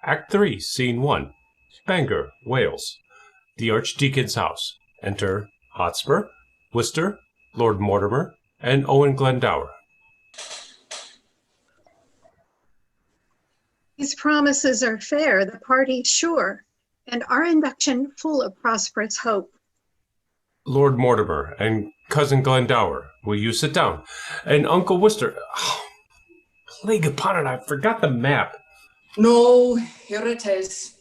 Act 3, Scene 1. Bangor, Wales. The Archdeacon's house. Enter Hotspur, Worcester, Lord Mortimer, and Owen Glendower. These promises are fair, the party sure, and our induction full of prosperous hope. Lord Mortimer and Cousin Glendower, will you sit down? And Uncle Worcester... Oh, plague upon it, I forgot the map. No, here it is.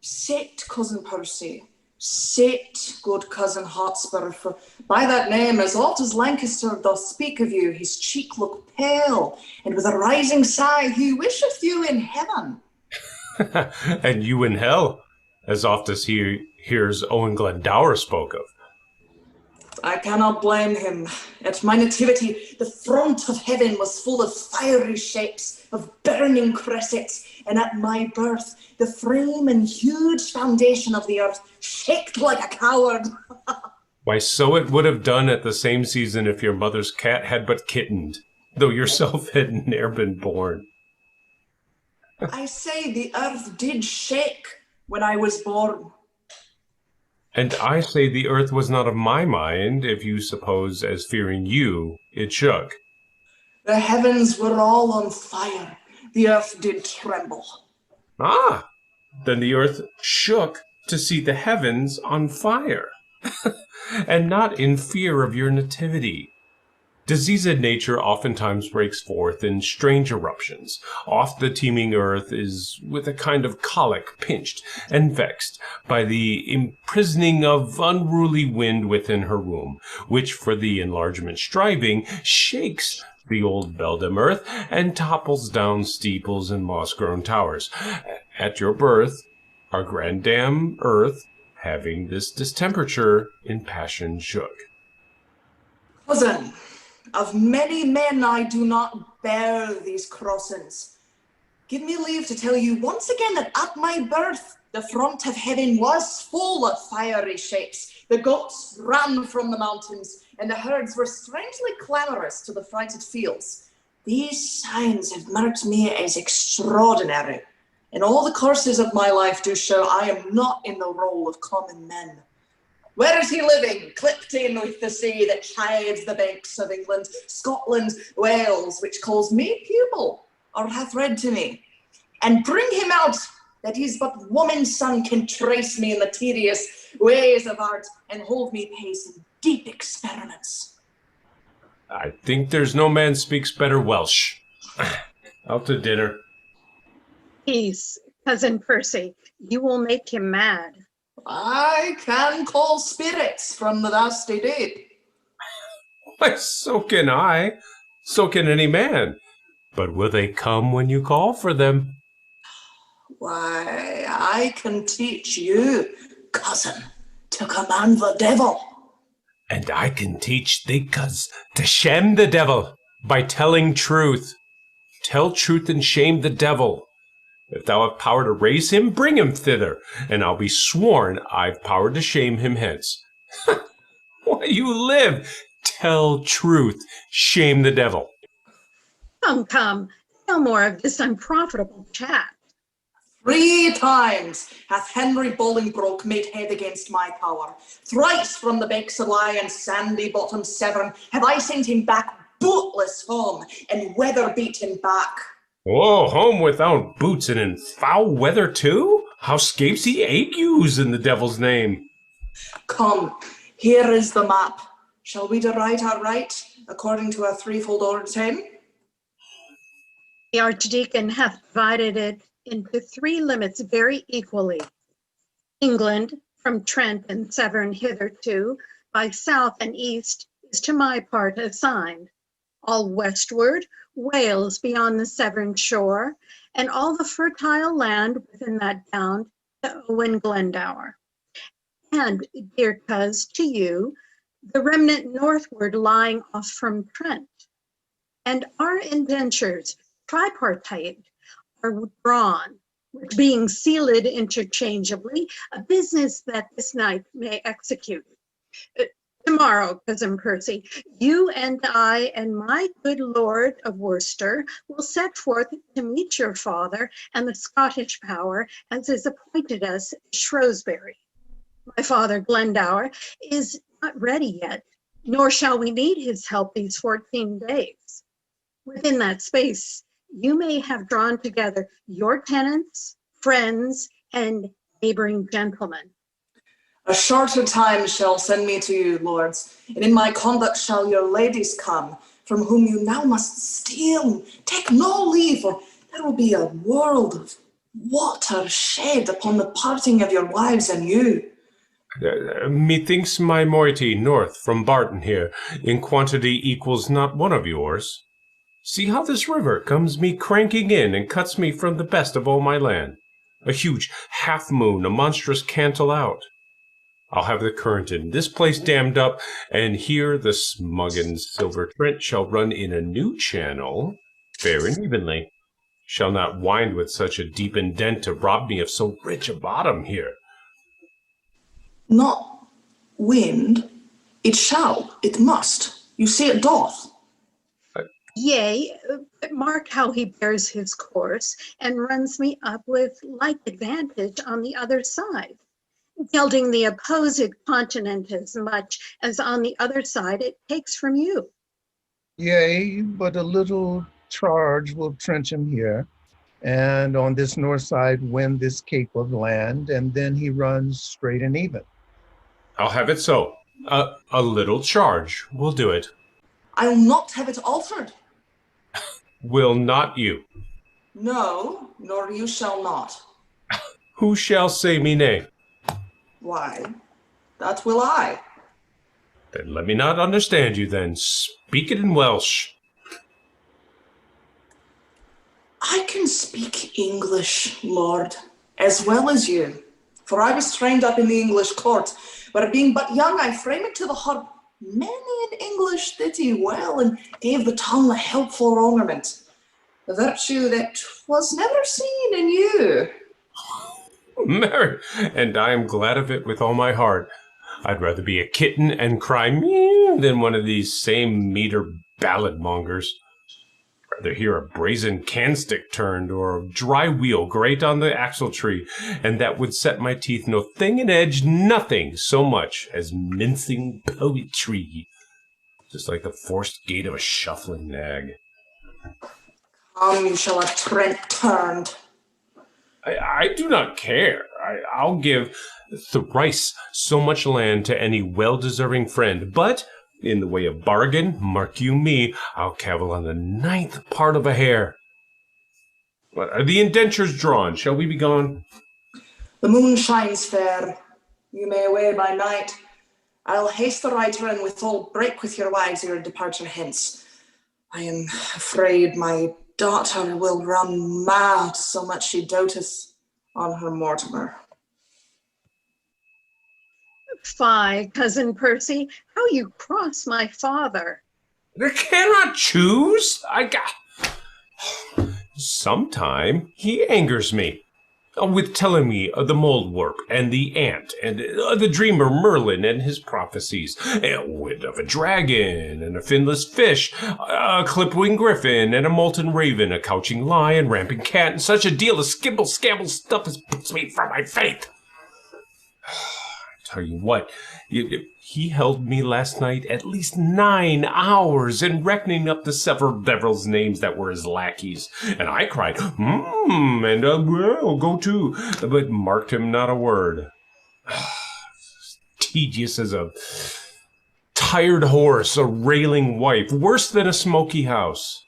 Sit, Cousin Percy. Sit, good Cousin Hotspur, for by that name, as oft as Lancaster doth speak of you, his cheek look pale, and with a rising sigh he wisheth you in heaven. And you in hell, as oft as he hears Owen Glendower spoke of. I cannot blame him. At my nativity, the front of heaven was full of fiery shapes, of burning cressets, and at my birth, the frame and huge foundation of the earth shaked like a coward. Why, so it would have done at the same season if your mother's cat had but kittened, though yourself had ne'er been born. I say the earth did shake when I was born. And I say the earth was not of my mind, if you suppose, as fearing you, it shook. The heavens were all on fire. The earth did tremble. Ah, then the earth shook to see the heavens on fire, and not in fear of your nativity. Diseased nature oftentimes breaks forth in strange eruptions. Oft the teeming earth is with a kind of colic pinched and vexed by the imprisoning of unruly wind within her womb, which for the enlargement striving shakes the old beldam earth and topples down steeples and moss-grown towers. At your birth, our grandam earth, having this distemperature, in passion shook. Cousin, of many men I do not bear these crossings. Give me leave to tell you once again that at my birth the front of heaven was full of fiery shapes. The goats ran from the mountains, and the herds were strangely clamorous to the frighted fields. These signs have marked me as extraordinary, and all the courses of my life do show I am not in the role of common men. Where is he living, clipped in with the sea that chides the banks of England, Scotland, Wales, which calls me pupil, or hath read to me? And bring him out, that his but woman's son can trace me in the tedious ways of art, and hold me pace in deep experiments. I think there's no man speaks better Welsh. Out to dinner. Peace, Cousin Percy, you will make him mad. I can call spirits from the dusty deep. Why, so can I. So can any man. But will they come when you call for them? Why, I can teach you, cousin, to command the devil. And I can teach thee, cuz, to shame the devil by telling truth. Tell truth and shame the devil. If thou have power to raise him, bring him thither, and I'll be sworn I've power to shame him hence. Why, you live. Tell truth, shame the devil. Come, no more of this unprofitable chat. 3 times hath Henry Bolingbroke made head against my power. Thrice from the banks of Lie and sandy bottom Severn have I sent him back bootless home, and weather beaten back. Oh, home without boots and in foul weather too? How scapes he agues in the devil's name? Come, here is the map. Shall we write our right according to our threefold order 10? The Archdeacon hath divided it into 3 limits very equally. England, from Trent and Severn hitherto, by south and east, is to my part assigned. All westward, Wales beyond the Severn shore, and all the fertile land within that bound to Owen Glendower. And, dear coz, to you, the remnant northward lying off from Trent. And our indentures, tripartite, are drawn, which being sealed interchangeably, a business that this night may execute. Tomorrow, Cousin Percy, you and I and my good Lord of Worcester will set forth to meet your father and the Scottish power as is appointed us Shrewsbury. My father, Glendower, is not ready yet, nor shall we need his help these 14 days. Within that space, you may have drawn together your tenants, friends, and neighboring gentlemen. A shorter time shall send me to you, lords, and in my conduct shall your ladies come, from whom you now must steal, take no leave, or there will be a world of water shed upon the parting of your wives and you. Methinks my moiety north from Barton here in quantity equals not one of yours. See how this river comes me cranking in and cuts me from the best of all my land. A huge half-moon, a monstrous cantle out. I'll have the current in this place dammed up, and here the smug and silver Trent shall run in a new channel, fair and evenly. Shall not wind with such a deep indent to rob me of so rich a bottom here. Not wind, it shall, it must. You see it doth. Yea, but mark how he bears his course and runs me up with like advantage on the other side, gelding the opposed continent as much as on the other side it takes from you. Yea, but a little charge will trench him here, and on this north side win this cape of land, and then he runs straight and even. I'll have it so. A little charge will do it. I'll not have it altered. Will not you? No, nor you shall not. Who shall say me nay? Why, that will I. Then let me not understand you then. Speak it in Welsh. I can speak English, Lord, as well as you, for I was trained up in the English court, where being but young I frame it to the heart many an English ditty well, and gave the tongue a helpful ornament, a virtue that was never seen in you. Mary, and I am glad of it with all my heart. I'd rather be a kitten and cry meow than one of these same meter ballad mongers. Rather hear a brazen candlestick turned or a dry wheel grate on the axle tree, and that would set my teeth no thing in edge nothing so much as mincing poetry, just like the forced gait of a shuffling nag. You shall have Trent turned. I do not care. I'll give thrice so much land to any well-deserving friend, but in the way of bargain, mark you me, I'll cavil on the 9th part of a hair. Are the indentures drawn? Shall we be gone? The moon shines fair. You may away by night. I'll haste the writer, and withal break with your wives your departure hence. I am afraid my daughter will run mad, so much she doteth on her Mortimer. Fie, Cousin Percy, how you cross my father. I cannot choose. Sometime he angers me with telling me of the moldwarp and the ant and the dreamer Merlin and his prophecies, and of a dragon and a finless fish, a clip-winged griffin and a molten raven, a couching lion, ramping cat, and such a deal of skibble-scabble stuff as puts me from my faith. Tell you what, he held me last night at least 9 hours in reckoning up the several devil's names that were his lackeys, and I cried, and well, go too, but marked him not a word. Tedious as a tired horse, a railing wife, worse than a smoky house.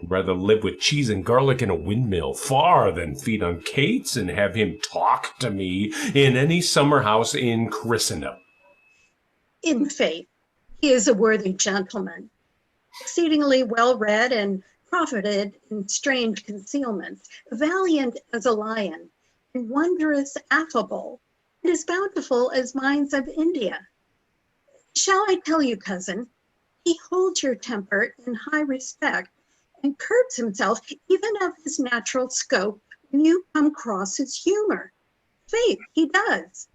I'd rather live with cheese and garlic in a windmill far than feed on cates and have him talk to me in any summer house in Christendom. In faith, he is a worthy gentleman, exceedingly well read and profited in strange concealments, valiant as a lion, and wondrous affable, and as bountiful as mines of India. Shall I tell you, cousin, he holds your temper in high respect, and curbs himself even of his natural scope when you come across his humor. Faith, he does.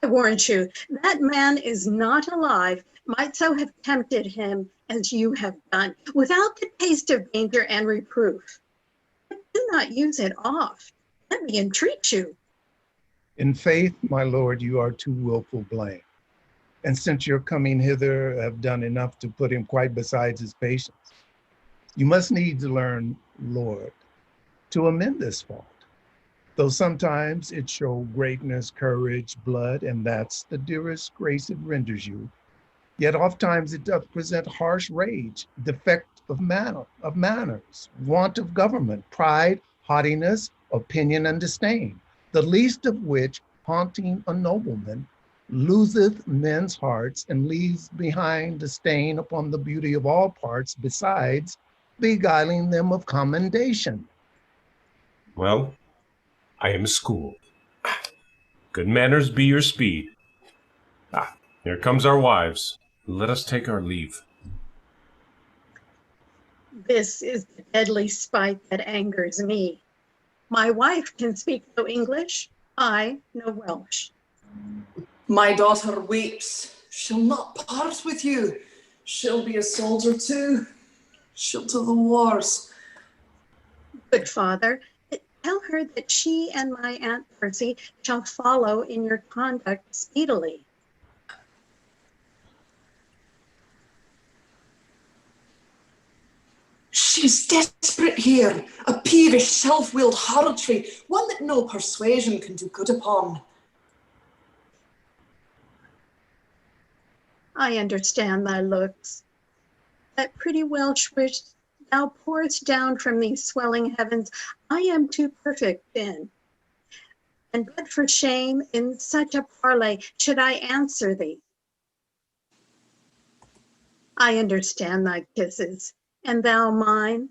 I warrant you, that man is not alive, might so have tempted him as you have done, without the taste of danger and reproof. But do not use it oft. Let me entreat you. In faith, my lord, you are too willful blame. And since your coming hither have done enough to put him quite besides his patience, you must needs learn, Lord, to amend this fault. Though sometimes it show greatness, courage, blood, and that's the dearest grace it renders you. Yet ofttimes it doth present harsh rage, defect of manners, want of government, pride, haughtiness, opinion, and disdain, the least of which, haunting a nobleman, loseth men's hearts and leaves behind a stain upon the beauty of all parts, besides beguiling them of commendation. Well, I am schooled. Good manners be your speed. Here comes our wives. Let us take our leave. This is the deadly spite that angers me. My wife can speak no English, I no Welsh. My daughter weeps. She'll not part with you. She'll be a soldier too. She'll to the wars. Good father, tell her that she and my Aunt Percy shall follow in your conduct speedily. She's desperate here, a peevish, self-willed harlotry, one that no persuasion can do good upon. I understand thy looks. That pretty Welsh which thou pourest down from these swelling heavens, I am too perfect in. And but for shame, in such a parley should I answer thee. I understand thy kisses, and thou mine,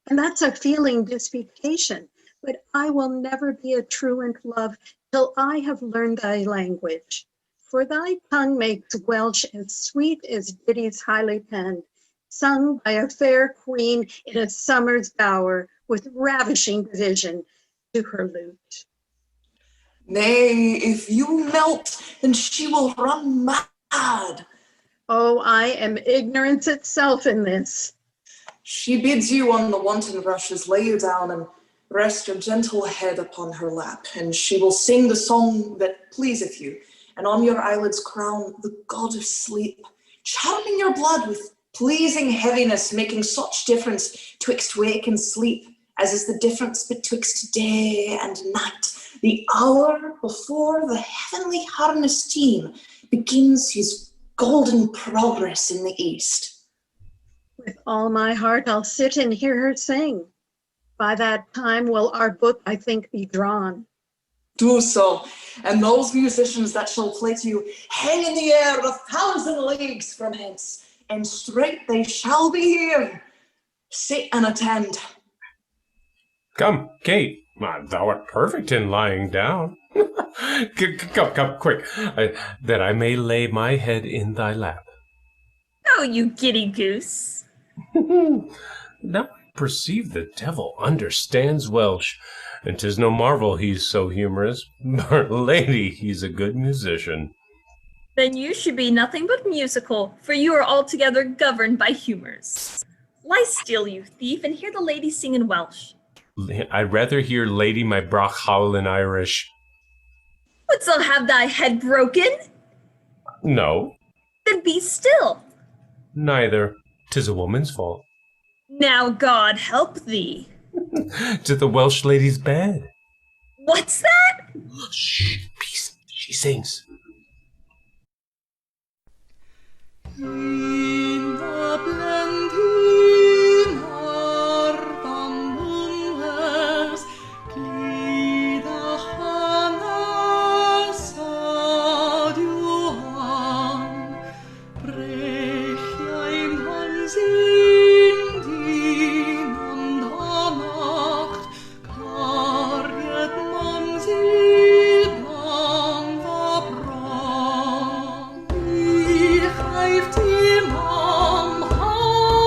and that's a feeling disputation, but I will never be a truant love till I have learned thy language. For thy tongue makes Welsh as sweet as ditties highly penned, sung by a fair queen in a summer's bower, with ravishing division to her lute. Nay, if you melt, then she will run mad. Oh, I am ignorance itself in this. She bids you on the wanton rushes lay you down and rest your gentle head upon her lap, and she will sing the song that pleaseth you, and on your eyelids crown the god of sleep, charming your blood with pleasing heaviness, making such difference twixt wake and sleep, as is the difference betwixt day and night, the hour before the heavenly harness team begins his golden progress in the east. With all my heart I'll sit and hear her sing. By that time will our book, I think, be drawn. Do so, and those musicians that shall play to you hang in the air 1,000 leagues from hence, and straight they shall be here. Sit and attend. Come, Kate. Thou art perfect in lying down. Come, quick, that I may lay my head in thy lap. Oh, you giddy goose. Now I perceive the devil understands Welsh, and 'tis no marvel he's so humorous. But, lady, he's a good musician. Then you should be nothing but musical, for you are altogether governed by humors. Lie still, you thief, and hear the lady sing in Welsh. I'd rather hear Lady my brach howl in Irish. Wouldst thou have thy head broken? No, Then be still. neither. 'Tis a woman's fault. Now God help thee. To the Welsh lady's bed. What's that? Shh, peace. She sings. In the blending ardambules, glida hanes adiuan, brechia im Hansin dinam Nacht, carriet man sie dann verbrannt. Ich greift ihm am Hals,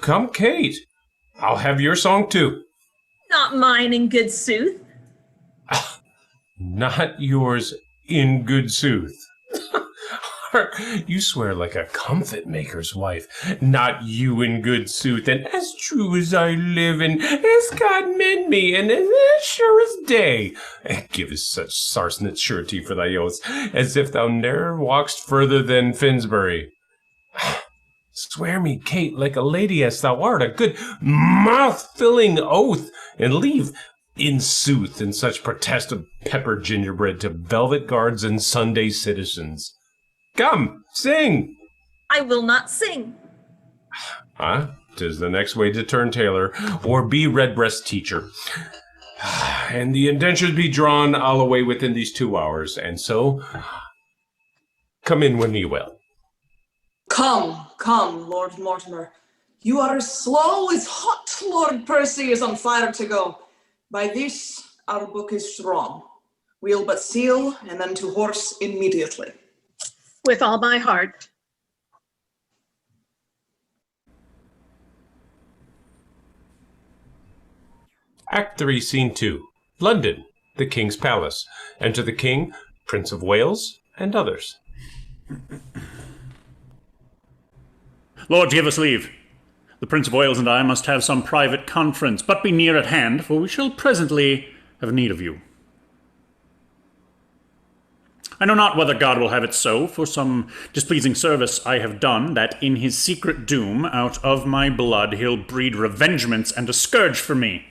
come, Kate. I'll have your song too. Not mine, in good sooth. Not yours, in good sooth. You swear like a comfit maker's wife. Not you in good sooth, and as true as I live, and as God mend me, and as sure as day. Give us such sarcenet surety for thy oaths, as if thou ne'er walkst further than Finsbury. Swear me, Kate, like a lady as thou art, a good mouth-filling oath, and leave, in sooth, in such protest of pepper gingerbread to velvet guards and Sunday citizens. Come, sing! I will not sing. Ah, 'tis the next way to turn tailor, or be redbreast teacher. And the indentures be drawn all away within these 2 hours, and so come in when ye will. Come, come, Lord Mortimer. You are as slow as hot. Lord Percy is on fire to go. By this, our book is strong. We'll but seal, and then to horse immediately. With all my heart. Act 3, Scene 2. London, the King's Palace. Enter the King, Prince of Wales, and others. Lord, give us leave. The Prince of Wales and I must have some private conference, but be near at hand, for we shall presently have need of you. I know not whether God will have it so, for some displeasing service I have done, that in his secret doom, out of my blood, he'll breed revengements and a scourge for me.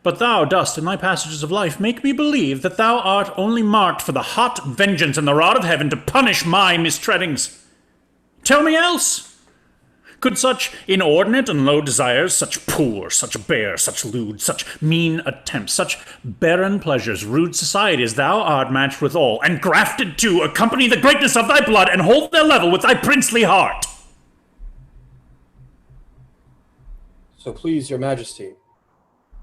But thou dost, in thy passages of life, make me believe that thou art only marked for the hot vengeance and the rod of heaven to punish my mistreadings. Tell me else. Could such inordinate and low desires, such poor, such bare, such lewd, such mean attempts, such barren pleasures, rude society as thou art matched withal, and grafted to, accompany the greatness of thy blood, and hold their level with thy princely heart? So please your majesty,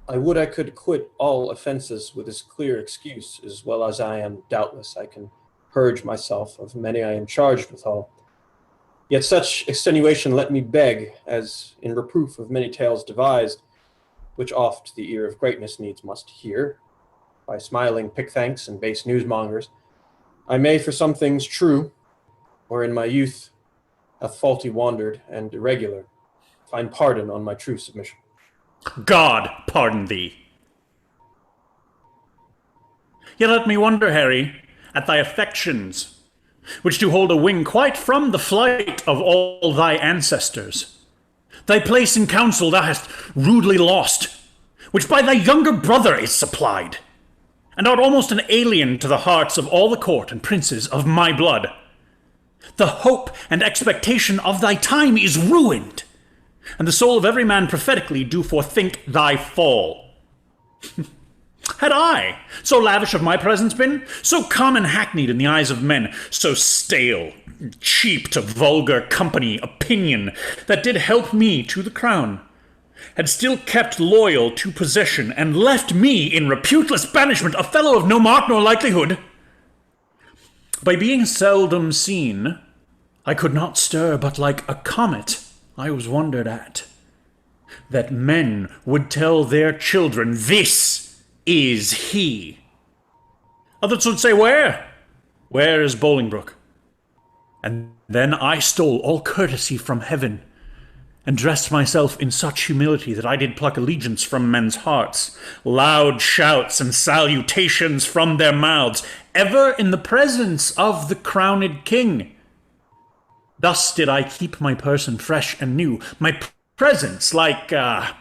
I would I could quit all offences with this clear excuse, as well as I am doubtless I can purge myself of many I am charged withal. Yet such extenuation let me beg, as in reproof of many tales devised, which oft the ear of greatness needs must hear, by smiling pickthanks and base newsmongers, I may for some things true, or in my youth hath faulty wandered and irregular, find pardon on my true submission. God pardon thee. Yet let me wonder, Harry, at thy affections, which do hold a wing quite from the flight of all thy ancestors. Thy place in council thou hast rudely lost, which by thy younger brother is supplied, and art almost an alien to the hearts of all the court and princes of my blood. The hope and expectation of thy time is ruined, and the soul of every man prophetically do forethink thy fall. Had I, so lavish of my presence been, so common hackneyed in the eyes of men, so stale, cheap to vulgar company, opinion, that did help me to the crown, had still kept loyal to possession, and left me in reputeless banishment, a fellow of no mark nor likelihood, by being seldom seen, I could not stir but like a comet I was wondered at, that men would tell their children, this is he. Others would say, where? Where is Bolingbroke? And then I stole all courtesy from heaven, and dressed myself in such humility that I did pluck allegiance from men's hearts, loud shouts and salutations from their mouths, ever in the presence of the crowned king. Thus did I keep my person fresh and new, my presence like a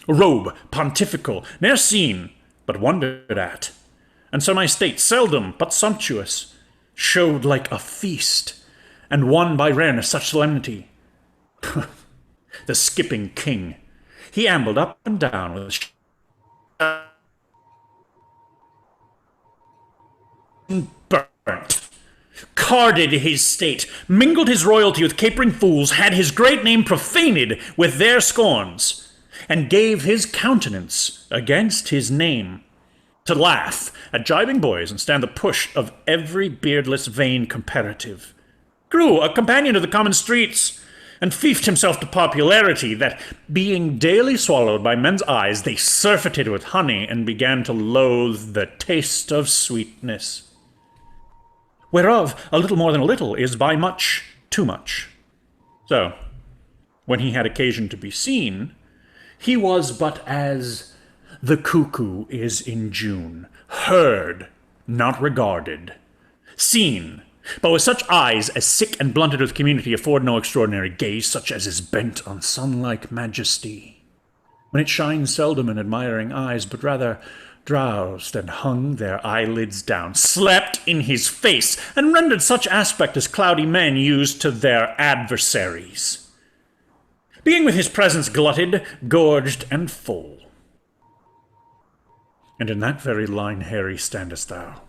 robe pontifical, ne'er seen, but wondered at. And so my state, seldom but sumptuous, showed like a feast, and won by rareness such solemnity. The skipping king, he ambled up and down with burnt, carded his state, mingled his royalty with capering fools, had his great name profaned with their scorns, and gave his countenance against his name, to laugh at gibing boys and stand the push of every beardless vain comparative. Grew a companion of the common streets, and fiefed himself to popularity, that, being daily swallowed by men's eyes, they surfeited with honey, and began to loathe the taste of sweetness. Whereof a little more than a little is by much too much. So, when he had occasion to be seen, he was but as the cuckoo is in June, heard, not regarded, seen, but with such eyes as sick and blunted with community afford no extraordinary gaze, such as is bent on sun-like majesty, when it shines seldom in admiring eyes, but rather drowsed and hung their eyelids down, slept in his face, and rendered such aspect as cloudy men use to their adversaries, being with his presence glutted, gorged, and full. And in that very line, Harry, standest thou,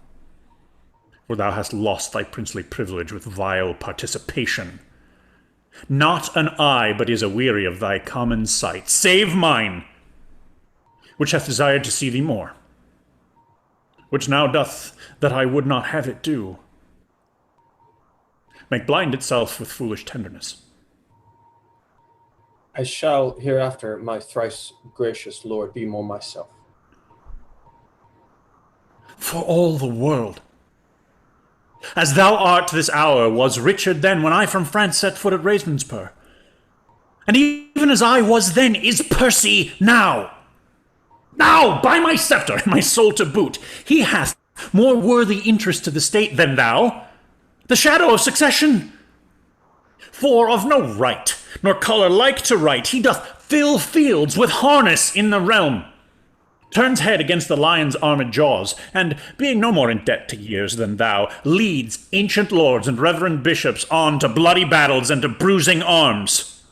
for thou hast lost thy princely privilege with vile participation. Not an eye but is aweary of thy common sight, save mine, which hath desired to see thee more, which now doth that I would not have it do, make blind itself with foolish tenderness. I shall hereafter, my thrice gracious lord, be more myself. For all the world, as thou art this hour, was Richard then, when I from France set foot at Ravensper. And even as I was then, is Percy now. Now, by my scepter and my soul to boot, he hath more worthy interest to the state than thou, the shadow of succession. For of no right, nor colour like to right, he doth fill fields with harness in the realm, turns head against the lion's armed jaws, and, being no more in debt to years than thou, leads ancient lords and reverend bishops on to bloody battles and to bruising arms.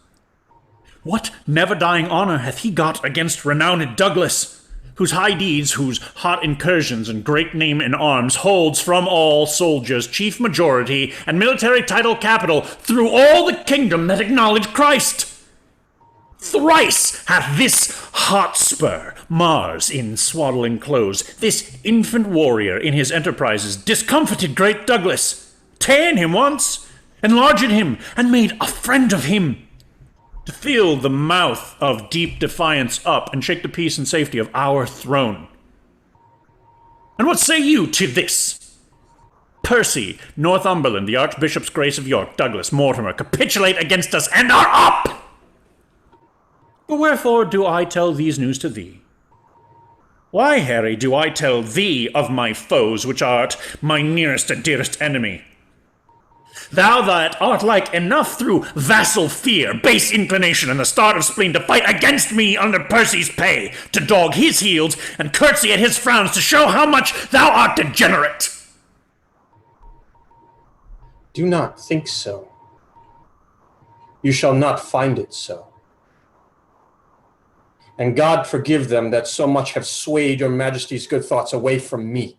What never-dying honour hath he got against renowned Douglas, whose high deeds, whose hot incursions and great name in arms holds from all soldiers chief majority and military title capital through all the kingdom that acknowledge Christ? Thrice hath this Hotspur, Mars in swaddling clothes, this infant warrior in his enterprises, discomfited great Douglas, ta'en him once, enlarged him, and made a friend of him, to fill the mouth of deep defiance up, and shake the peace and safety of our throne. And what say you to this? Percy, Northumberland, the Archbishop's Grace of York, Douglas, Mortimer, capitulate against us, and are up! But wherefore do I tell these news to thee? Why, Harry, do I tell thee of my foes, which art my nearest and dearest enemy? Thou that art like enough through vassal fear, base inclination, and the start of spleen to fight against me under Percy's pay, to dog his heels, and curtsy at his frowns, to show how much thou art degenerate. Do not think so. You shall not find it so. And God forgive them that so much have swayed your majesty's good thoughts away from me.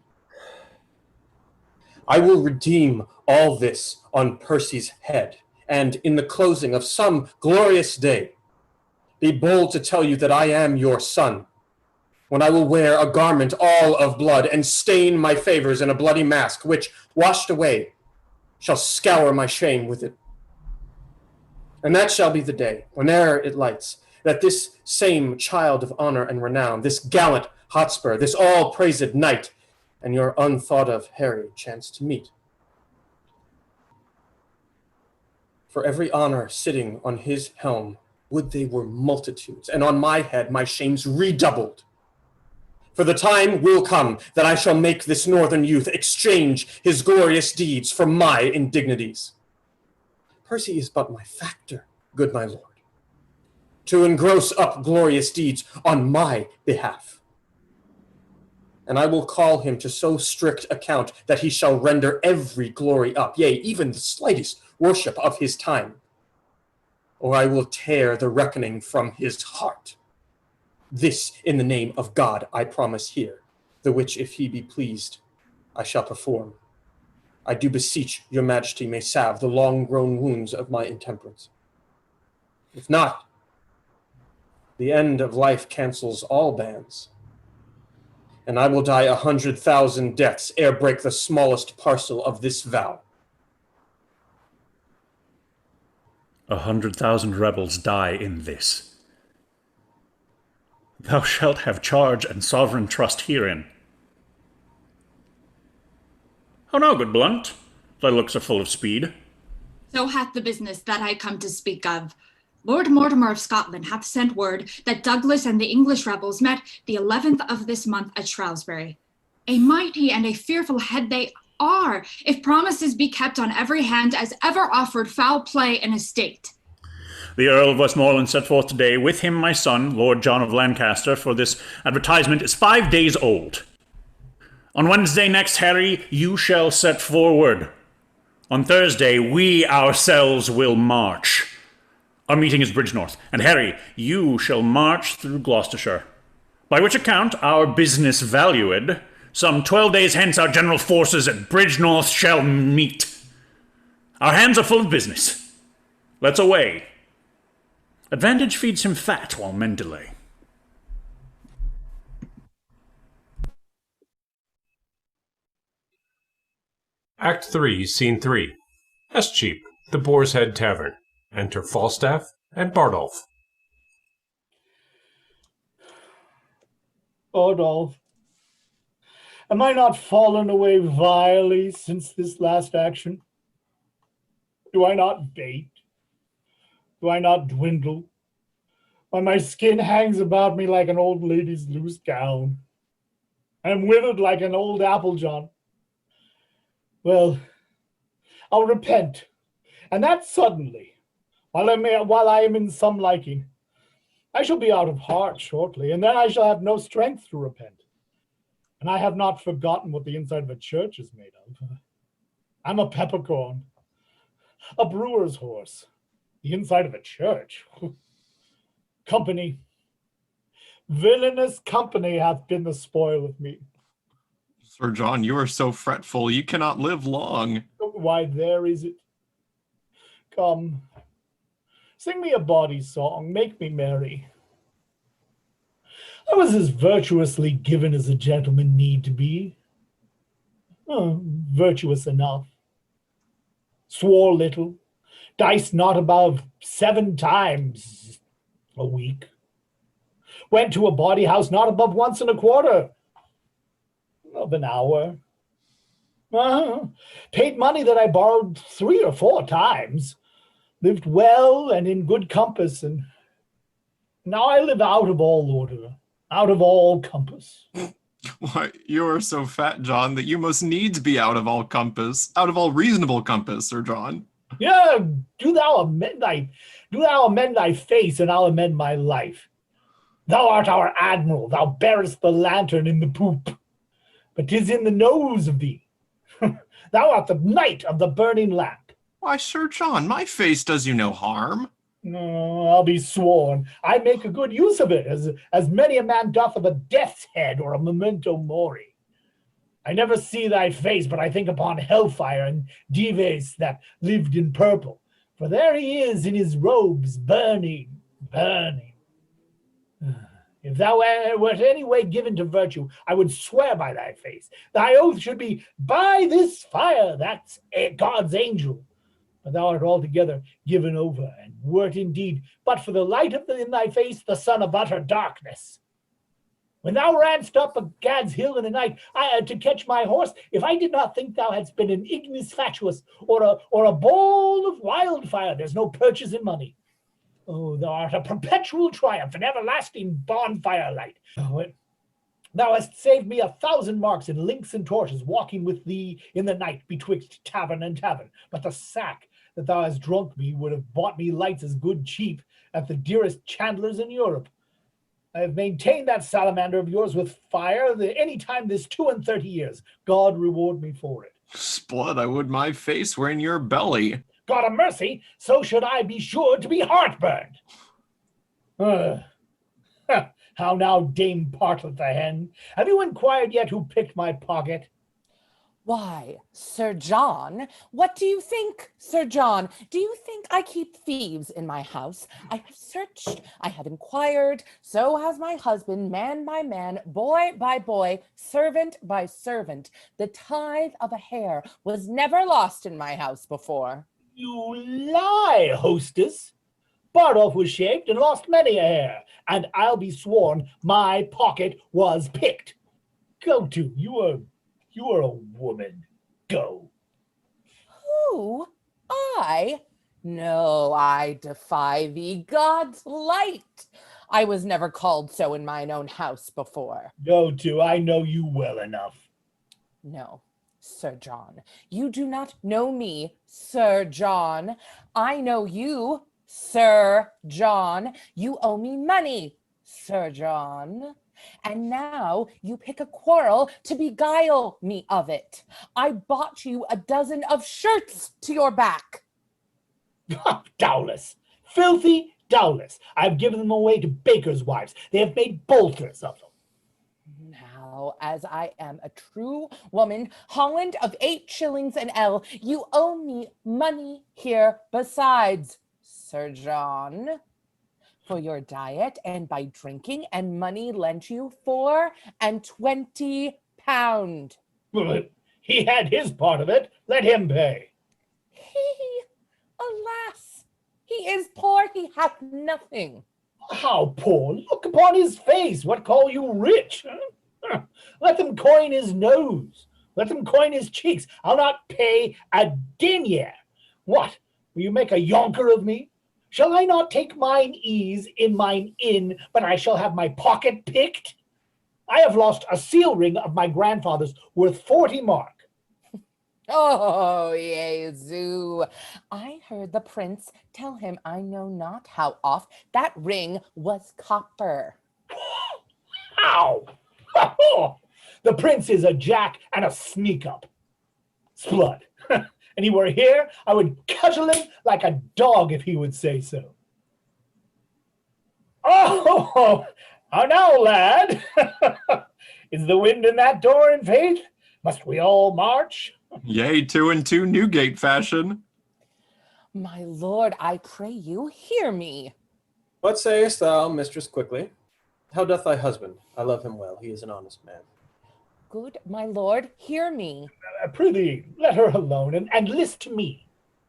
I will redeem all this on Percy's head, and in the closing of some glorious day, be bold to tell you that I am your son, when I will wear a garment all of blood, and stain my favors in a bloody mask, which, washed away, shall scour my shame with it. And that shall be the day, whene'er it lights, that this same child of honor and renown, this gallant Hotspur, this all-praised knight, and your unthought-of Harry chance to meet. For every honor sitting on his helm, would they were multitudes, and on my head my shames redoubled. For the time will come that I shall make this northern youth exchange his glorious deeds for my indignities. Percy is but my factor, good my lord, to engross up glorious deeds on my behalf. And I will call him to so strict account that he shall render every glory up, yea, even the slightest worship of his time, or I will tear the reckoning from his heart. This in the name of God I promise here, the which, if he be pleased, I shall perform. I do beseech your majesty may salve the long-grown wounds of my intemperance. If not, the end of life cancels all bans, and I will die 100,000 deaths ere break the smallest parcel of this vow. 100,000 rebels die in this. Thou shalt have charge and sovereign trust herein. How now, good Blunt? Thy looks are full of speed. So hath the business that I come to speak of. Lord Mortimer of Scotland hath sent word that Douglas and the English rebels met the 11th of this month at Shrewsbury. A mighty and a fearful head they are, if promises be kept on every hand as ever offered foul play in a state. The Earl of Westmoreland set forth today, with him my son, Lord John of Lancaster, for this advertisement is 5 days old. On Wednesday next, Harry, you shall set forward. On Thursday, we ourselves will march. Our meeting is Bridgenorth, and Harry, you shall march through Gloucestershire. By which account, our business valued, some 12 days hence our general forces at Bridgenorth shall meet. Our hands are full of business. Let's away. Advantage feeds him fat while men delay. Act 3, Scene 3. Escheap, the Boar's Head Tavern. Enter Falstaff and Bardolph. Bardolph, am I not fallen away vilely since this last action? Do I not bate? Do I not dwindle? Why, my skin hangs about me like an old lady's loose gown. I am withered like an old applejawn. Well, I'll repent, and that suddenly, while I am in some liking. I shall be out of heart shortly, and then I shall have no strength to repent. And I have not forgotten what the inside of a church is made of. I'm a peppercorn, a brewer's horse, the inside of a church. Company, villainous company hath been the spoil of me. Sir John, you are so fretful, you cannot live long. Why, there is it. Come, sing me a bawdy song, make me merry. I was as virtuously given as a gentleman need to be. Virtuous enough. Swore little, diced not above 7 times a week. Went to a bawdy house not above once in a quarter of an hour. Paid money that I borrowed 3 or 4 times. Lived well and in good compass, and now I live out of all order, out of all compass. Why, you are so fat, John, that you must needs be out of all compass, out of all reasonable compass, Sir John. Yeah, do thou amend thy face, and I'll amend my life. Thou art our admiral, thou bearest the lantern in the poop, but 'tis in the nose of thee. Thou art the knight of the burning lamp. Why, Sir John, my face does you no harm. No, I'll be sworn. I make a good use of it, as many a man doth of a death's head or a memento mori. I never see thy face, but I think upon hellfire and Dives that lived in purple. For there he is in his robes, burning, burning. If thou wert any way given to virtue, I would swear by thy face. Thy oath should be, by this fire, that's God's angel. But thou art altogether given over, and wert indeed, but for the light in thy face, the son of utter darkness. When thou ranst up a Gad's hill in the night, I had to catch my horse, if I did not think thou hadst been an ignis fatuus, or a bowl of wildfire, there's no purchase in money. Oh, thou art a perpetual triumph, an everlasting bonfire light. Oh, thou hast saved me 1,000 marks in links and torches, walking with thee in the night betwixt tavern and tavern. But the sack that thou hast drunk me would have bought me lights as good cheap at the dearest chandlers in Europe. I have maintained that salamander of yours with fire any time this 32 years. God reward me for it. Sblood, I would my face were in your belly. God a mercy, so should I be sure to be heartburned. How now, Dame Partlet the hen? Have you inquired yet who picked my pocket? Why, Sir John, what do you think, Sir John? Do you think I keep thieves in my house? I have searched, I have inquired, so has my husband, man by man, boy by boy, servant by servant. The tithe of a hair was never lost in my house before. You lie, hostess. Bardolph was shaved and lost many a hair, and I'll be sworn my pocket was picked. Go to, you are a woman. Go. Who? I? No, I defy thee, God's light. I was never called so in mine own house before. Go to, I know you well enough. No, Sir John, you do not know me, Sir John. I know you, Sir John. You owe me money, Sir John. And now you pick a quarrel to beguile me of it. I bought you a dozen of shirts to your back. Doubtless. Filthy doubtless. I've given them away to bakers' wives. They have made bolters of them. Now, as I am a true woman, Holland of 8 shillings an ell, you owe me money here besides, Sir John, for your diet and by drinking, and money lent you £4.20. Well, he had his part of it. Let him pay. He, alas, he is poor, he hath nothing. How poor? Look upon his face. What call you rich? Huh? Let them coin his nose. Let them coin his cheeks. I'll not pay a denier. What? Will you make a yonker of me? Shall I not take mine ease in mine inn, but I shall have my pocket picked? I have lost a seal ring of my grandfather's worth 40 mark. Oh, Jesu. I heard the prince tell him I know not how oft that ring was copper. How? The prince is a jack and a sneak-up. Splud. And he were here, I would cudgel him like a dog if he would say so. Oh, how now, lad? Is the wind in that door in faith? Must we all march? Yea, 2 and 2 Newgate fashion. My lord, I pray you, hear me. What sayest thou, mistress, quickly? How doth thy husband? I love him well. He is an honest man. Good, my lord, hear me. Prithee, let her alone, and list to me.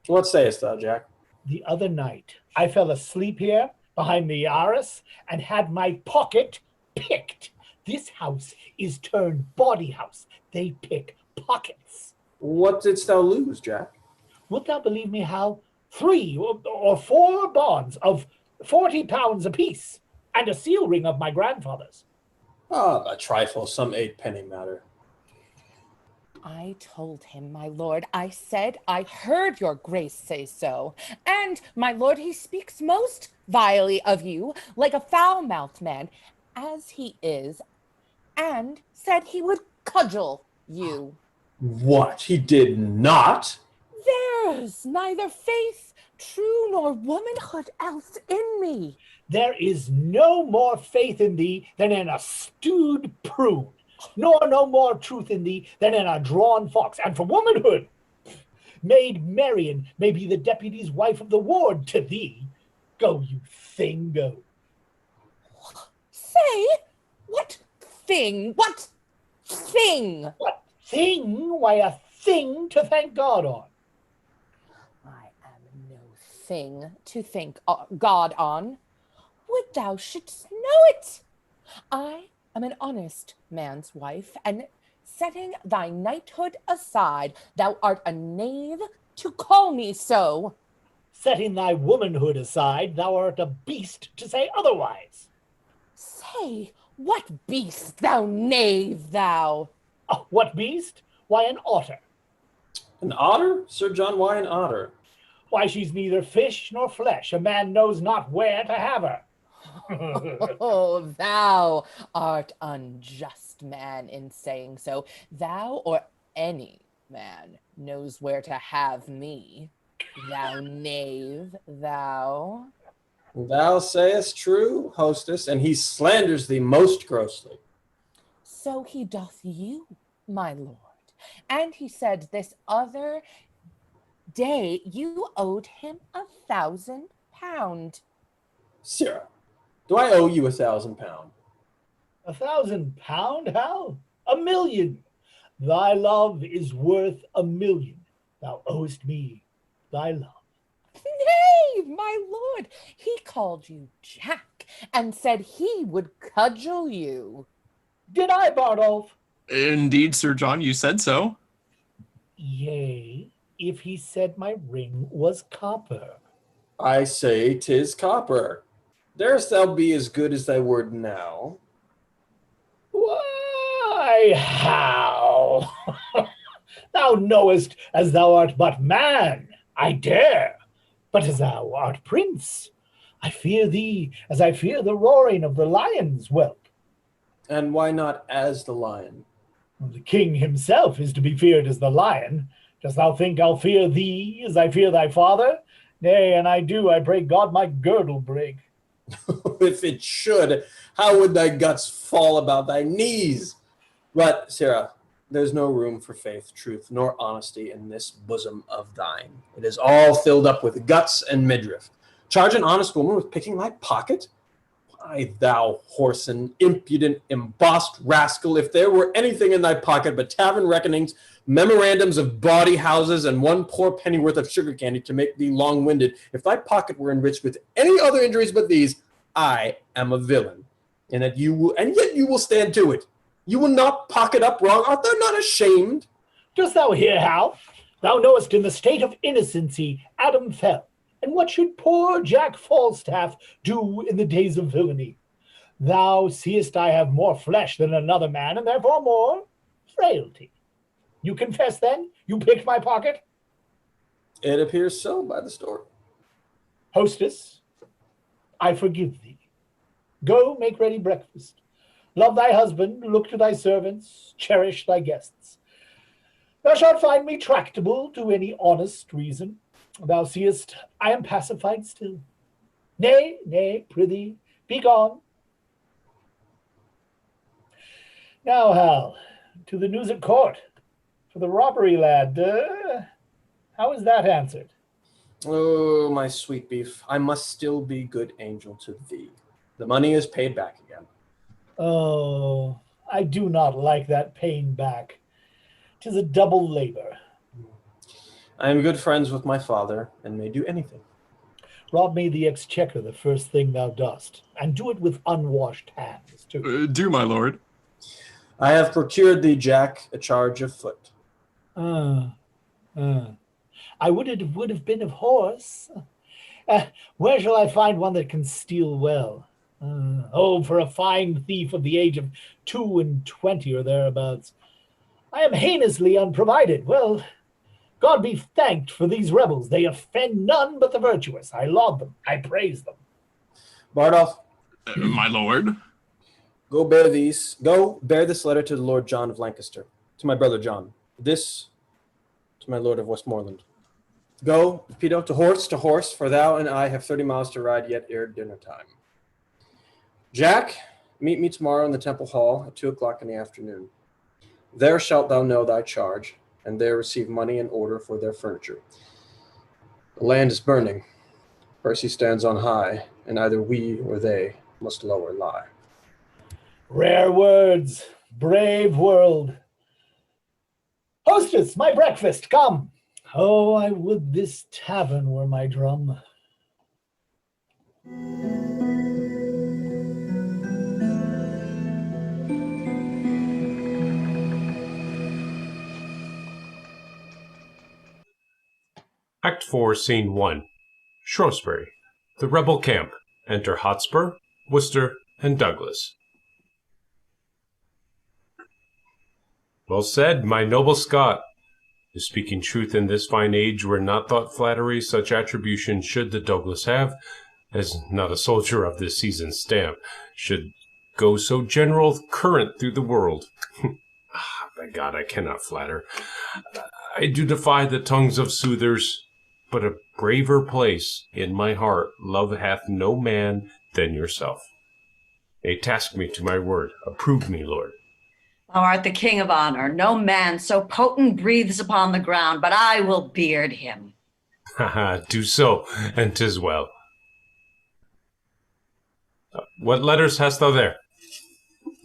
What sayest thou, Jack? The other night, I fell asleep here behind the arras and had my pocket picked. This house is turned bawdy house. They pick pockets. What didst thou lose, Jack? Wilt thou believe me how 3 or 4 bonds of £40 apiece, and a seal ring of my grandfather's? Ah, a trifle, some 8-penny matter. I told him, my lord, I said I heard your grace say so. And, my lord, he speaks most vilely of you, like a foul-mouthed man, as he is, and said he would cudgel you. What? He did not? There's neither faith, true, nor womanhood else in me. There is no more faith in thee than in a stewed prune, nor no more truth in thee than in a drawn fox. And for womanhood, Maid Marian may be the deputy's wife of the ward to thee. Go, you thing, go. Say, what thing? What thing? What thing? Why, a thing to thank God on. I am no thing to thank God on. Would thou shouldst know it! I am an honest man's wife, and setting thy knighthood aside, thou art a knave to call me so. Setting thy womanhood aside, thou art a beast to say otherwise. Say, what beast, thou knave, thou? What beast? Why, an otter. An otter? Sir John, why an otter? Why, she's neither fish nor flesh. A man knows not where to have her. Oh, thou art unjust, man, in saying so. Thou or any man knows where to have me. Thou knave, thou. Thou sayest true, hostess, and he slanders thee most grossly. So he doth you, my lord. And he said this other day you owed him £1,000. Sirrah, do I owe you £1,000? £1,000? How? 1,000,000. Thy love is worth 1,000,000. Thou owest me thy love. believe, my lord, he called you Jack and said he would cudgel you. Did I, Bardolph? Indeed, Sir John, you said so. Yea, if he said my ring was copper. I say 'tis copper. Darest thou be as good as thy word now? Why, how? Thou knowest, as thou art but man, I dare. But as thou art prince, I fear thee as I fear the roaring of the lion's whelp. And why not as the lion? The king himself is to be feared as the lion. Dost thou think I'll fear thee as I fear thy father? Nay, and I do, I pray God my girdle break. If it should, how would thy guts fall about thy knees? But, Sarah, there's no room for faith, truth, nor honesty in this bosom of thine. It is all filled up with guts and midriff. Charge an honest woman with picking my pocket? Why, thou whoreson, impudent, embossed rascal, if there were anything in thy pocket but tavern reckonings, memorandums of bawdy houses, and one poor pennyworth of sugar candy to make thee long-winded, if thy pocket were enriched with any other injuries but these, I am a villain, and yet you will stand to it. You will not pocket up wrong. Art thou not ashamed? Dost thou hear, Hal? Thou knowest in the state of innocency Adam fell. And what should poor Jack Falstaff do in the days of villainy? Thou seest I have more flesh than another man, and therefore more frailty. You confess, then, you picked my pocket? It appears so by the story. Hostess, I forgive thee. Go make ready breakfast. Love thy husband, look to thy servants, cherish thy guests. Thou shalt find me tractable to any honest reason. Thou seest I am pacified still. Nay, prithee, be gone. Now, Hal, to the news at court. For the robbery, lad, how is that answered? Oh, my sweet beef, I must still be good angel to thee. The money is paid back again. Oh, I do not like that paying back. 'Tis a double labor. I am good friends with my father, and may do anything. Rob me the exchequer the first thing thou dost, and do it with unwashed hands, too. Do, my lord. I have procured thee, Jack, a charge of foot. I would have been of horse. Where shall I find one that can steal well? For a fine thief of the age of 22 or thereabouts. I am heinously unprovided. Well, God be thanked for these rebels. They offend none but the virtuous. I laud them. I praise them. Bardolph. My lord. Go bear this letter to the Lord John of Lancaster, to my brother John. This to my Lord of Westmoreland. Go, Pedo, to horse, for thou and I have 30 miles to ride yet ere dinner time. Jack, meet me tomorrow in the Temple Hall at 2 o'clock in the afternoon. There shalt thou know thy charge, and there receive money in order for their furniture. The land is burning. Percy stands on high, and either we or they must lower lie. Rare words, brave world. Hostess, my breakfast, come. Oh, I would this tavern were my drum. Act 4, Scene 1. Shrewsbury. The rebel camp. Enter Hotspur, Worcester, and Douglas. Well said, my noble Scot. If speaking truth in this fine age were not thought flattery, such attribution should the Douglas have, as not a soldier of this season's stamp should go so general current through the world. By God, I cannot flatter. I do defy the tongues of soothers, but a braver place in my heart love hath no man than yourself. Nay, task me to my word. Approve me, Lord. Thou art the king of honor. No man so potent breathes upon the ground, but I will beard him. Do so, and 'tis well. What letters hast thou there?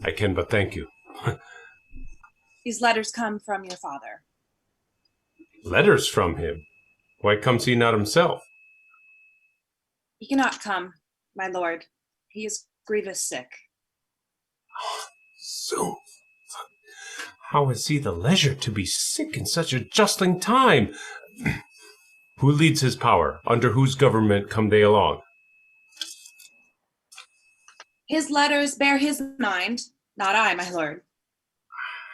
I can but thank you. These letters come from your father. Letters from him? Why comes he not himself? He cannot come, my lord. He is grievous sick. So, how has he the leisure to be sick in such a justling time? Who leads his power? Under whose government come they along? His letters bear his mind, not I, my lord.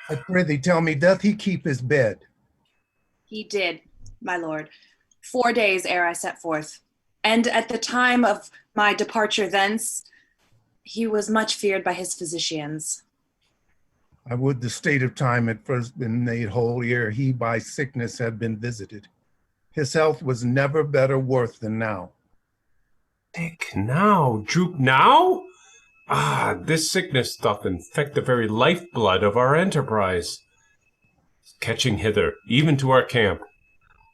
I prithee tell me, doth he keep his bed? He did, my lord, 4 days ere I set forth. And at the time of my departure thence, he was much feared by his physicians. I would the state of time had first been made whole ere he by sickness had been visited. His health was never better worth than now. Sick now, droop now? Ah, this sickness doth infect the very lifeblood of our enterprise. Catching hither, even to our camp.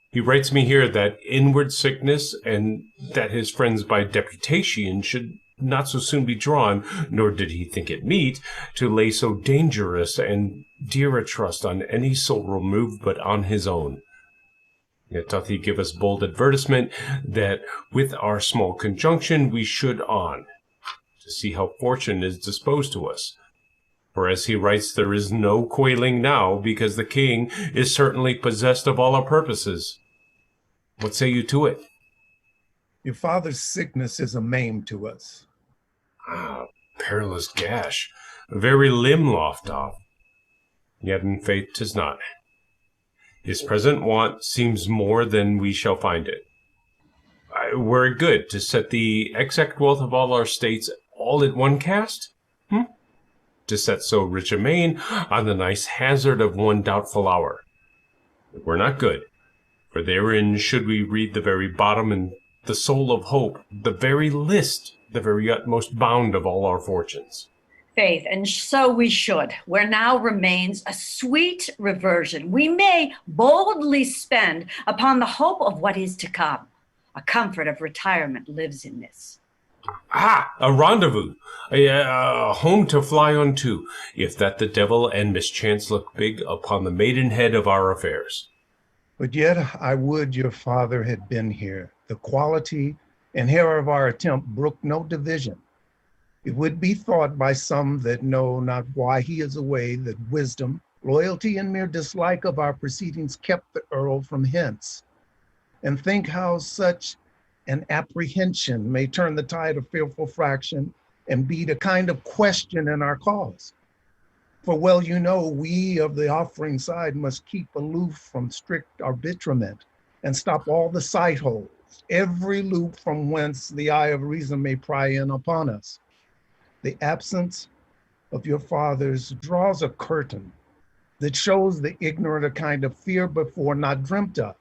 He writes me here that inward sickness, and that his friends by deputation should not so soon be drawn, nor did he think it meet, to lay so dangerous and dear a trust on any soul removed but on his own. Yet doth he give us bold advertisement that with our small conjunction we should on, to see how fortune is disposed to us. For as he writes, there is no quailing now, because the king is certainly possessed of all our purposes. What say you to it? Your father's sickness is a maim to us. Ah, perilous gash, very limb loft off. Yet in faith 'tis not. His present want seems more than we shall find it. Were it good to set the exact wealth of all our states all at one cast? To set so rich a main on the nice hazard of one doubtful hour. It were not good, for therein should we read the very bottom and the soul of hope, the very list, the very utmost bound of all our fortunes. Faith, and so we should, where now remains a sweet reversion we may boldly spend upon the hope of what is to come. A comfort of retirement lives in this. Ah, a rendezvous, a home to fly unto, if that the devil and mischance look big upon the maidenhead of our affairs. But yet I would your father had been here. The quality and hair of our attempt brook no division. It would be thought by some that know not why he is away, that wisdom, loyalty, and mere dislike of our proceedings kept the earl from hence. And think how such an apprehension may turn the tide of fearful fraction and beat a kind of question in our cause. For well you know, we of the offering side must keep aloof from strict arbitrament and stop all the sight holes, every loop from whence the eye of reason may pry in upon us. The absence of your fathers draws a curtain that shows the ignorant a kind of fear before not dreamt of.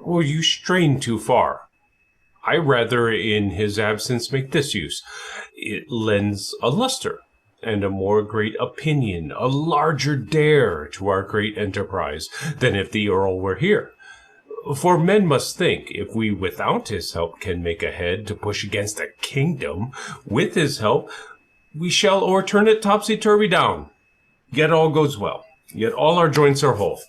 Well, you strain too far. I rather in his absence make this use. It lends a luster and a more great opinion, a larger dare to our great enterprise than if the earl were here. For men must think, if we without his help can make a head to push against a kingdom, with his help we shall o'erturn it topsy-turvy down. Yet all goes well, yet all our joints are whole.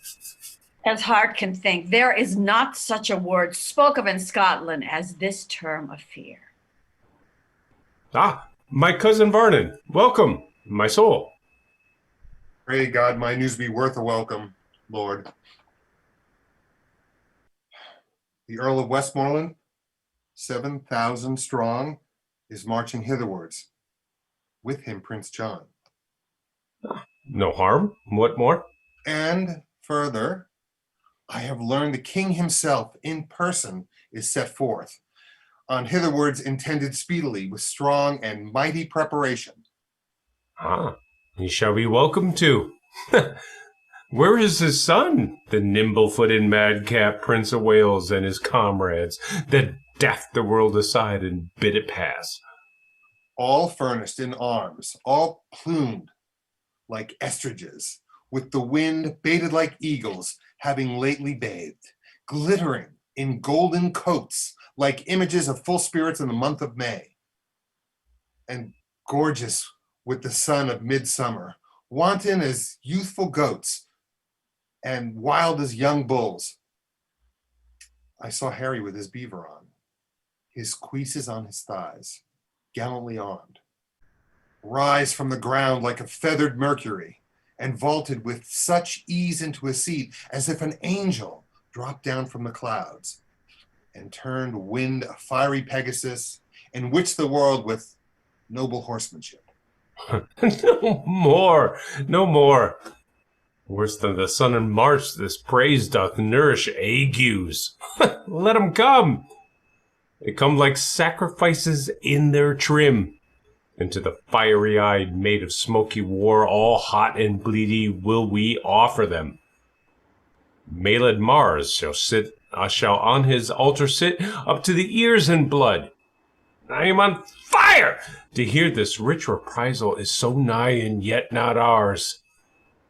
As heart can think, there is not such a word spoke of in Scotland as this term of fear. Ah, my cousin Varnon, welcome, my soul. Pray God my news be worth a welcome, Lord. The Earl of Westmoreland, 7,000 strong, is marching hitherwards. With him Prince John. No harm, what more? And further, I have learned the king himself in person is set forth, on hitherwards intended speedily with strong and mighty preparation. Ah, he shall be welcome too. Where is his son, the nimble-footed madcap Prince of Wales, and his comrades, that daft the world aside and bid it pass? All furnished in arms, all plumed like estridges, with the wind baited like eagles, having lately bathed, glittering in golden coats, like images of full spirits in the month of May, and gorgeous with the sun of midsummer, wanton as youthful goats, and wild as young bulls. I saw Harry with his beaver on. his cuisses on his thighs, gallantly armed, rise from the ground like a feathered Mercury, and vaulted with such ease into a seat as if an angel dropped down from the clouds, and turned wind a fiery Pegasus, and witched the world with noble horsemanship. No more, no more. Worse than the sun in March, this praise doth nourish agues. Let 'em come. They come like sacrifices in their trim. And to the fiery-eyed maid of smoky war, all hot and bleedy, will we offer them. Mailed Mars shall on his altar sit, up to the ears in blood. I am on fire to hear this rich reprisal is so nigh and yet not ours.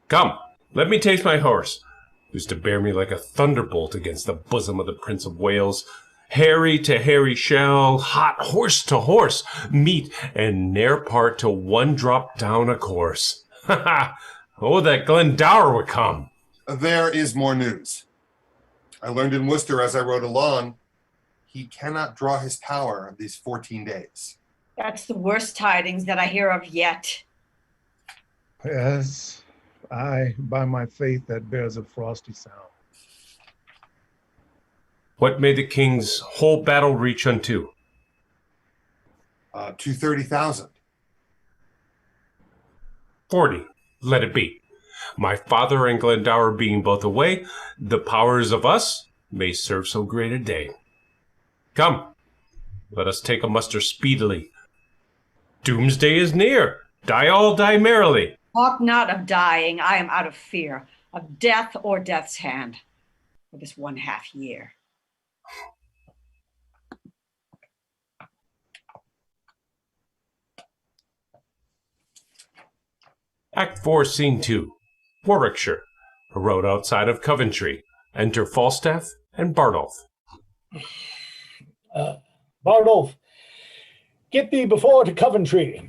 Come, let me taste my horse, who's to bear me like a thunderbolt against the bosom of the Prince of Wales. Hairy to hairy shall, hot horse to horse, meet and ne'er part till one drop down a course. Ha ha! Oh, that Glendower would come. There is more news. I learned in Worcester as I rode along, he cannot draw his power these 14 days. That's the worst tidings that I hear of yet. Yes, I, by my faith, that bears a frosty sound. What may the king's whole battle reach unto? 230,000. 40, let it be. My father and Glendower being both away, the powers of us may serve so great a day. Come, let us take a muster speedily. Doomsday is near. Die all, die merrily. Talk not of dying. I am out of fear of death or death's hand for this 1/2 year. Act 4, Scene 2. Warwickshire. A road outside of Coventry. Enter Falstaff and Bardolph. Bardolph, get thee before to Coventry.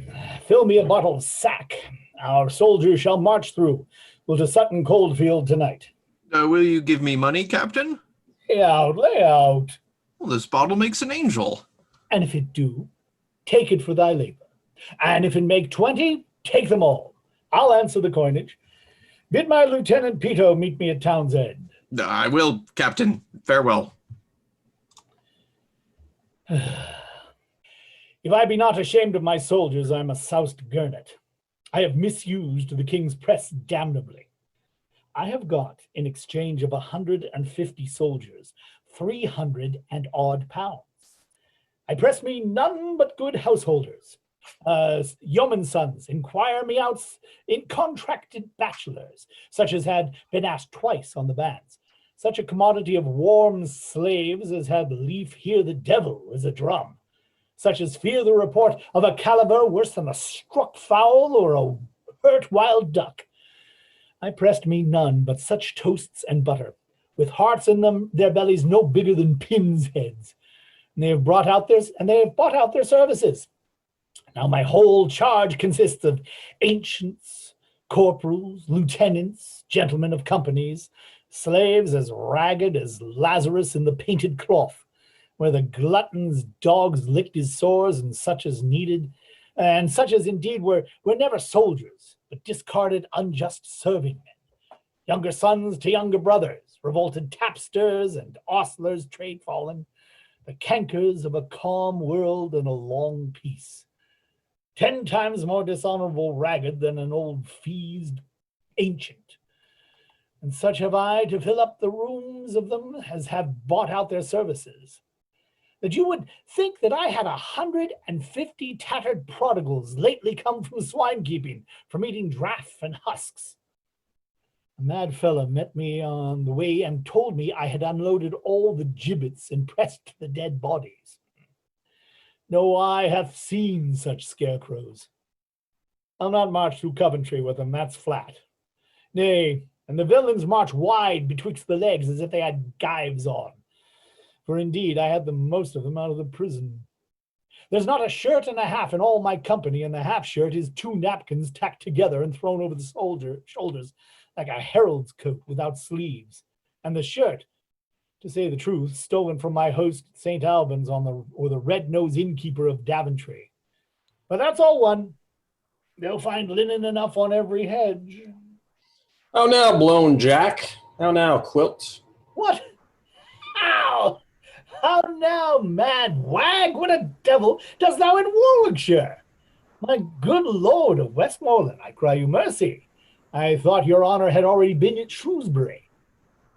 Fill me a bottle of sack. Our soldiers shall march through. We'll to Sutton Coldfield tonight. Will you give me money, Captain? Lay out, lay out. Well, this bottle makes an angel. And if it do, take it for thy labor. And if it make 20, take them all. I'll answer the coinage. Bid my Lieutenant Peto meet me at Town's End. I will, Captain. Farewell. If I be not ashamed of my soldiers, I must soust Gurnet. I have misused the king's press damnably. I have got, in exchange of 150 soldiers, 300 and odd pounds. I press me none but good householders. Yeoman sons inquire me out in contracted bachelors, such as had been asked twice on the bands, such a commodity of warm slaves as had belief hear the devil is a drum, such as fear the report of a caliber worse than a struck fowl or a hurt wild duck. I pressed me none but such toasts and butter, with hearts in them, their bellies no bigger than pins' heads. And they have bought out their services. Now my whole charge consists of ancients, corporals, lieutenants, gentlemen of companies, slaves as ragged as Lazarus in the painted cloth, where the glutton's dogs licked his sores, and such as needed, and such as indeed were never soldiers, but discarded unjust serving men, younger sons to younger brothers, revolted tapsters and ostlers trade fallen, the cankers of a calm world and a long peace. 10 times more dishonorable ragged than an old feased ancient. And such have I to fill up the rooms of them as have bought out their services. That you would think that I had 150 tattered prodigals lately come from swine keeping, from eating draff and husks. A mad fellow met me on the way and told me I had unloaded all the gibbets and pressed the dead bodies. No eye hath seen such scarecrows. I'll not march through Coventry with them, that's flat. Nay, and the villains march wide betwixt the legs as if they had gyves on. For indeed, I had most of them out of the prison. There's not a shirt and a half in all my company, and the half shirt is 2 napkins tacked together and thrown over the shoulders like a herald's coat without sleeves. And the shirt, to say the truth, stolen from my host St. Albans or the red-nosed innkeeper of Daventry. But that's all one. They'll find linen enough on every hedge. How now, blown Jack? How now, Quilt? What? How? How now, mad wag? What a devil dost thou in Warwickshire? My good lord of Westmoreland, I cry you mercy. I thought your honor had already been at Shrewsbury.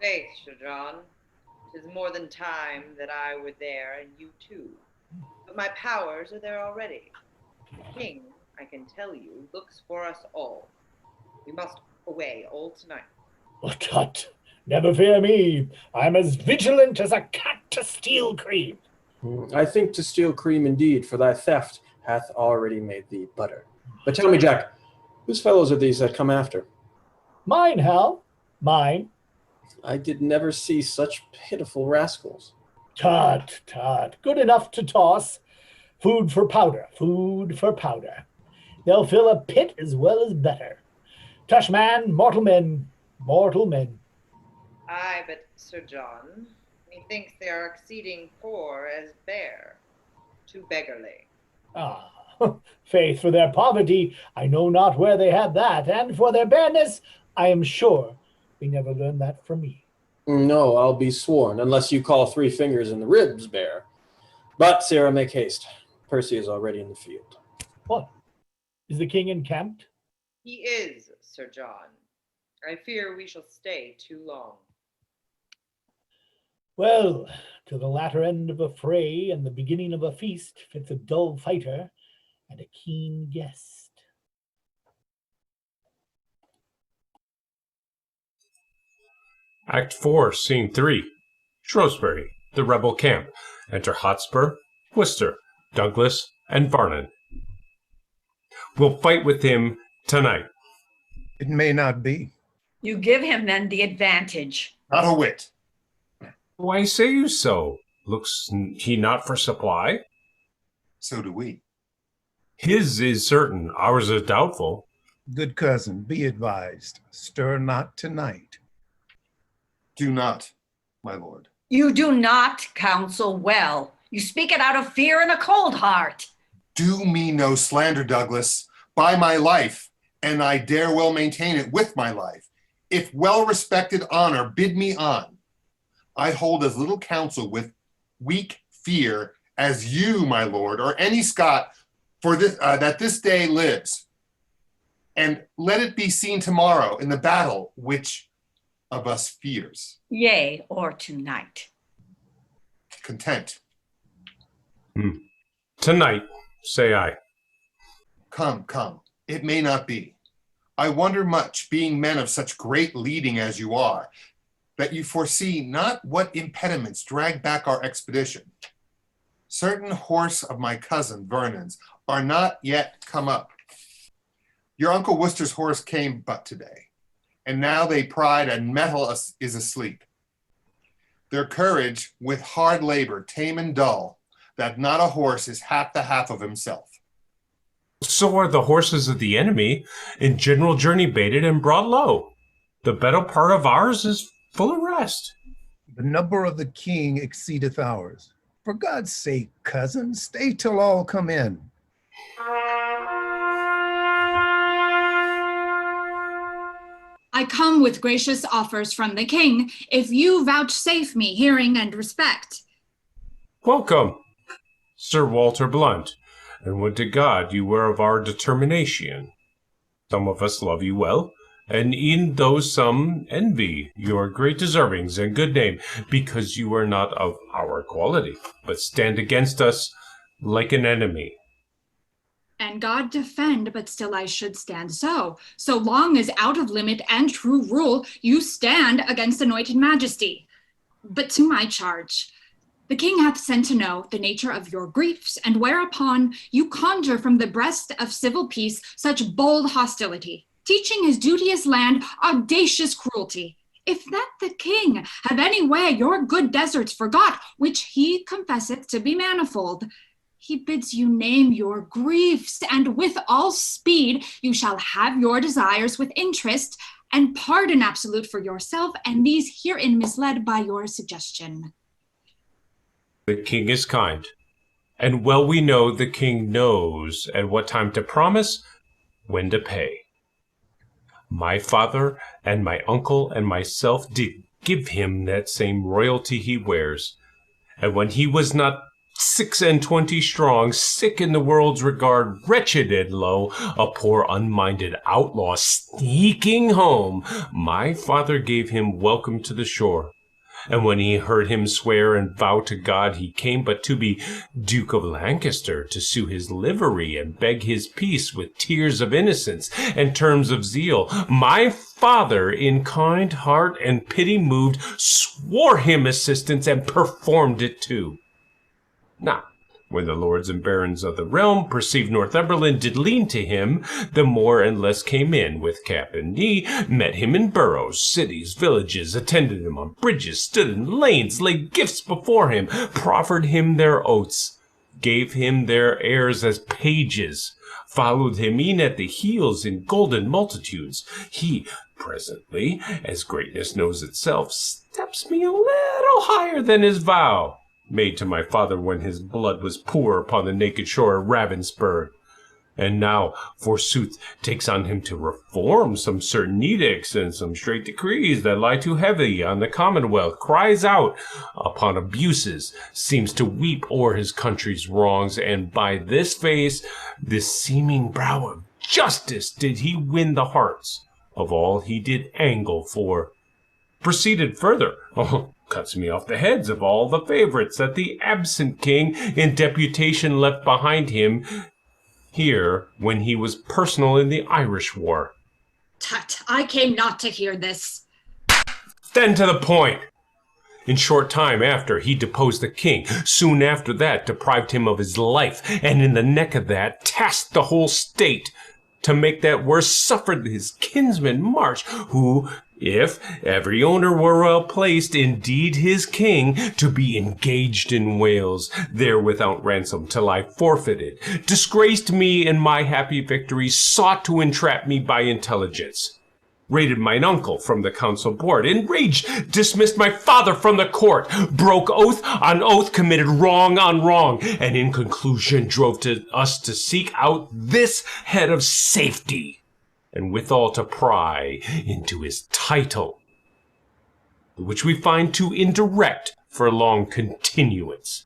Faith, Sir John, 'tis more than time that I were there, and you too. But my powers are there already. The king, I can tell you, looks for us all. We must away all tonight. Oh, tut, never fear me. I'm as vigilant as a cat to steal cream. I think to steal cream indeed, for thy theft hath already made thee butter. But tell me, Jack, whose fellows are these that come after? Mine, Hal, mine. I did never see such pitiful rascals. Tut, tut, good enough to toss. Food for powder, food for powder. They'll fill a pit as well as better. Tush, man, mortal men, mortal men. Aye, but Sir John, methinks they are exceeding poor as bare. Too beggarly. Ah, faith, for their poverty, I know not where they had that, and for their bareness, I am sure they never learned that from me. No, I'll be sworn, unless you call 3 fingers in the ribs bare. But, Sarah, make haste. Percy is already in the field. What? Is the king encamped? He is, Sir John. I fear we shall stay too long. Well, to the latter end of a fray and the beginning of a feast fits a dull fighter and a keen guest. Act 4, Scene 3. Shrewsbury, the rebel camp. Enter Hotspur, Worcester, Douglas, and Vernon. We'll fight with him tonight. It may not be. You give him then the advantage. Not a whit. Why say you so? Looks he not for supply? So do we. His is certain, ours is doubtful. Good cousin, be advised. Stir not tonight. Do not, my lord. You do not counsel well. You speak it out of fear and a cold heart. Do me no slander, Douglas. By my life, and I dare well maintain it with my life, if well-respected honor bid me on, I hold as little counsel with weak fear as you, my lord, or any Scot, for this, that this day lives. And let it be seen tomorrow in the battle which of us fears. Yea, or tonight. Content. Tonight, say I. Come, come, it may not be. I wonder much, being men of such great leading as you are, that you foresee not what impediments drag back our expedition. Certain horse of my cousin Vernon's are not yet come up. Your uncle Worcester's horse came but today, and now they pride and mettle is asleep. Their courage with hard labor tame and dull, that not a horse is half the half of himself. So are the horses of the enemy, in general journey baited and brought low. The better part of ours is full of rest. The number of the king exceedeth ours. For God's sake, cousin, stay till all come in. I come with gracious offers from the king, if you vouchsafe me hearing and respect. Welcome, Sir Walter Blunt, and would to God you were of our determination. Some of us love you well, and e'en though some envy your great deservings and good name, because you are not of our quality, but stand against us like an enemy. And God defend, but still I should stand so long as out of limit and true rule you stand against anointed majesty. But to my charge, the king hath sent to know the nature of your griefs, and whereupon you conjure from the breast of civil peace such bold hostility, teaching his duteous land audacious cruelty. If that the king have any way your good deserts forgot, which he confesseth to be manifold, he bids you name your griefs, and with all speed you shall have your desires with interest, and pardon absolute for yourself and these herein misled by your suggestion. The king is kind, and well we know the king knows at what time to promise, when to pay. My father and my uncle and myself did give him that same royalty he wears, and when he was not 26 strong, sick in the world's regard, wretched and low, a poor unminded outlaw sneaking home, my father gave him welcome to the shore. And when he heard him swear and vow to God he came but to be Duke of Lancaster, to sue his livery and beg his peace with tears of innocence and terms of zeal, my father, in kind heart and pity moved, swore him assistance and performed it too. Now, when the lords and barons of the realm perceived Northumberland did lean to him, the more and less came in with cap and knee, met him in boroughs, cities, villages, attended him on bridges, stood in lanes, laid gifts before him, proffered him their oaths, gave him their airs as pages, followed him e'en at the heels in golden multitudes. He presently, as greatness knows itself, steps me a little higher than his vow, made to my father when his blood was poor upon the naked shore of Ravensburg, and now, forsooth, takes on him to reform some certain edicts and some straight decrees that lie too heavy on the commonwealth, cries out upon abuses, seems to weep o'er his country's wrongs, and by this face, this seeming brow of justice, did he win the hearts of all he did angle for. Proceeded further, cuts me off the heads of all the favorites that the absent king in deputation left behind him here when he was personal in the Irish war. Tut, I came not to hear this. Then to the point. In short time after, he deposed the king. Soon after that, deprived him of his life, and in the neck of that, tasked the whole state. To make that worse, suffered his kinsman March, who, if every owner were well placed, indeed his king, to be engaged in Wales, there without ransom till I forfeited, disgraced me in my happy victory, sought to entrap me by intelligence, raided mine uncle from the council board, enraged, dismissed my father from the court, broke oath on oath, committed wrong on wrong, and in conclusion drove us to seek out this head of safety, and withal to pry into his title, which we find too indirect for long continuance.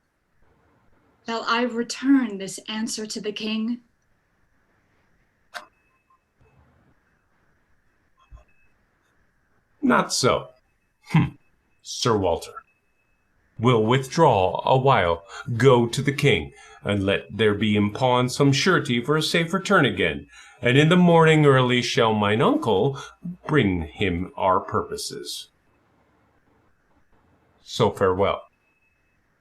Shall I return this answer to the king? Not so. Sir Walter, will withdraw a while, go to the king, and let there be in pawn some surety for a safe return again, and in the morning early shall mine uncle bring him our purposes. So farewell.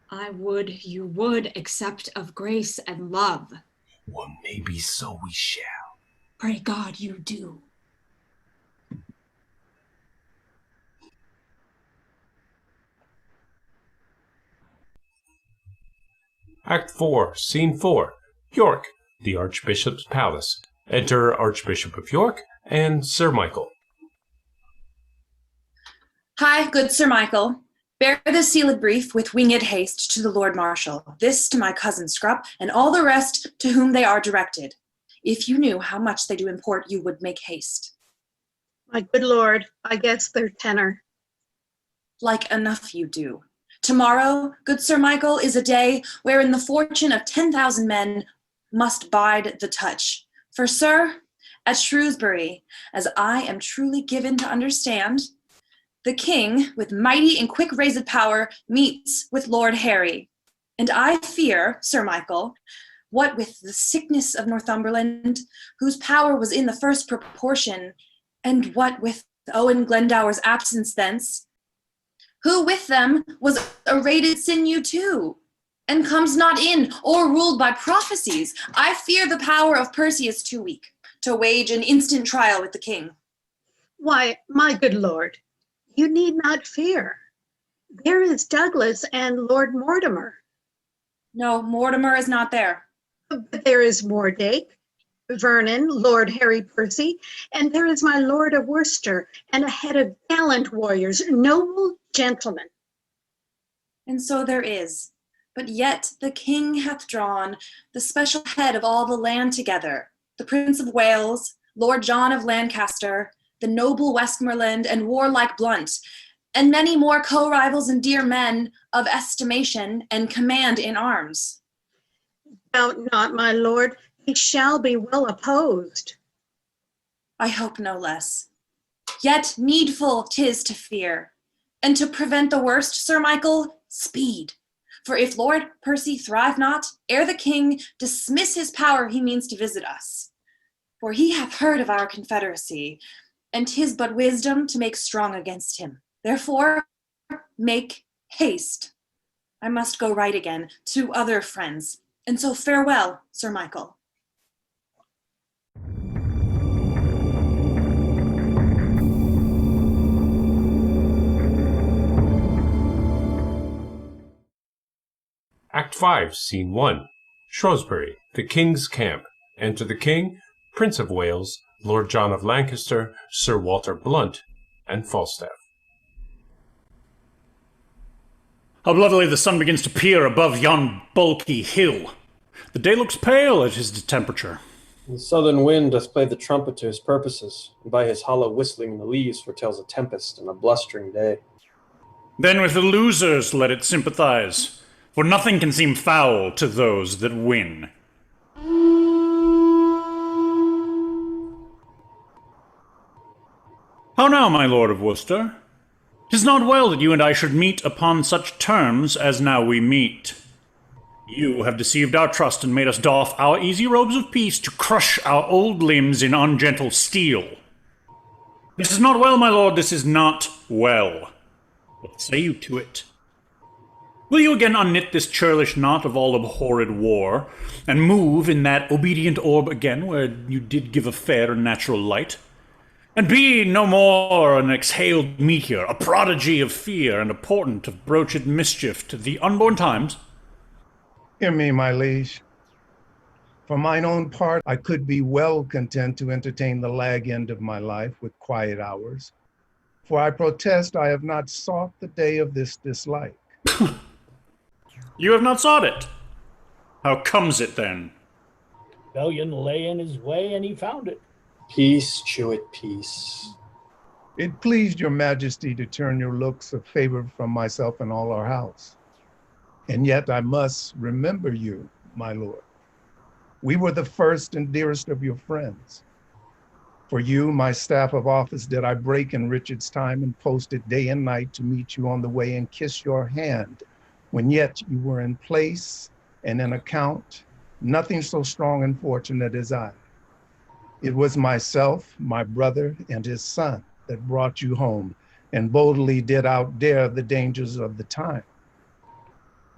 I would you would accept of grace and love. Well, maybe so we shall. Pray God you do. Act 4, Scene 4. York, the Archbishop's palace. Enter Archbishop of York and Sir Michael. Hi, good Sir Michael. Bear this sealed brief with winged haste to the Lord Marshal, this to my cousin Scrupp, and all the rest to whom they are directed. If you knew how much they do import, you would make haste. My good lord, I guess their tenor. Like enough you do. Tomorrow, good Sir Michael, is a day wherein the fortune of 10,000 men must bide the touch. For, sir, at Shrewsbury, as I am truly given to understand, the king, with mighty and quick raised power, meets with Lord Harry. And I fear, Sir Michael, what with the sickness of Northumberland, whose power was in the first proportion, and what with Owen Glendower's absence thence, who with them was a rated sinew too, and comes not in, or ruled by prophecies, I fear the power of Percy is too weak to wage an instant trial with the king. Why, my good lord, you need not fear. There is Douglas and Lord Mortimer. No, Mortimer is not there. But there is Mordake, Vernon, Lord Harry Percy, and there is my Lord of Worcester, and a head of gallant warriors, noble gentlemen. And so there is. But yet the king hath drawn the special head of all the land together, the Prince of Wales, Lord John of Lancaster, the noble Westmoreland, and warlike Blunt, and many more co-rivals and dear men of estimation and command in arms. Doubt not, my lord, he shall be well opposed. I hope no less. Yet needful 'tis to fear, and to prevent the worst, Sir Michael, speed. For if Lord Percy thrive not, ere the king dismiss his power, he means to visit us. For he hath heard of our confederacy, and 'tis but wisdom to make strong against him. Therefore, make haste. I must go right again to other friends, and so farewell, Sir Michael. Act 5, Scene 1. Shrewsbury, the King's camp. Enter the King, Prince of Wales, Lord John of Lancaster, Sir Walter Blunt, and Falstaff. How bloodily the sun begins to peer above yon bulky hill. The day looks pale at his temperature. The southern wind doth play the trumpet to his purposes, and by his hollow whistling in the leaves foretells a tempest and a blustering day. Then with the losers let it sympathize, for nothing can seem foul to those that win. How now, my Lord of Worcester? 'Tis not well that you and I should meet upon such terms as now we meet. You have deceived our trust and made us doff our easy robes of peace to crush our old limbs in ungentle steel. This is not well, my lord, this is not well. What say you to it? Will you again unknit this churlish knot of all abhorred war, and move in that obedient orb again where you did give a fair and natural light? And be no more an exhaled meteor, a prodigy of fear, and a portent of broached mischief to the unborn times? Hear me, my liege. For mine own part, I could be well content to entertain the lag end of my life with quiet hours. For I protest I have not sought the day of this dislike. You have not sought it? How comes it then? Rebellion lay in his way and he found it. Peace, Chewit, peace. It pleased your majesty to turn your looks of favor from myself and all our house. And yet I must remember you, my lord. We were the first and dearest of your friends. For you, my staff of office, did I break in Richard's time and posted day and night to meet you on the way and kiss your hand, when yet you were in place and in account, nothing so strong and fortunate as I. It was myself, my brother, and his son that brought you home and boldly did outdare the dangers of the time.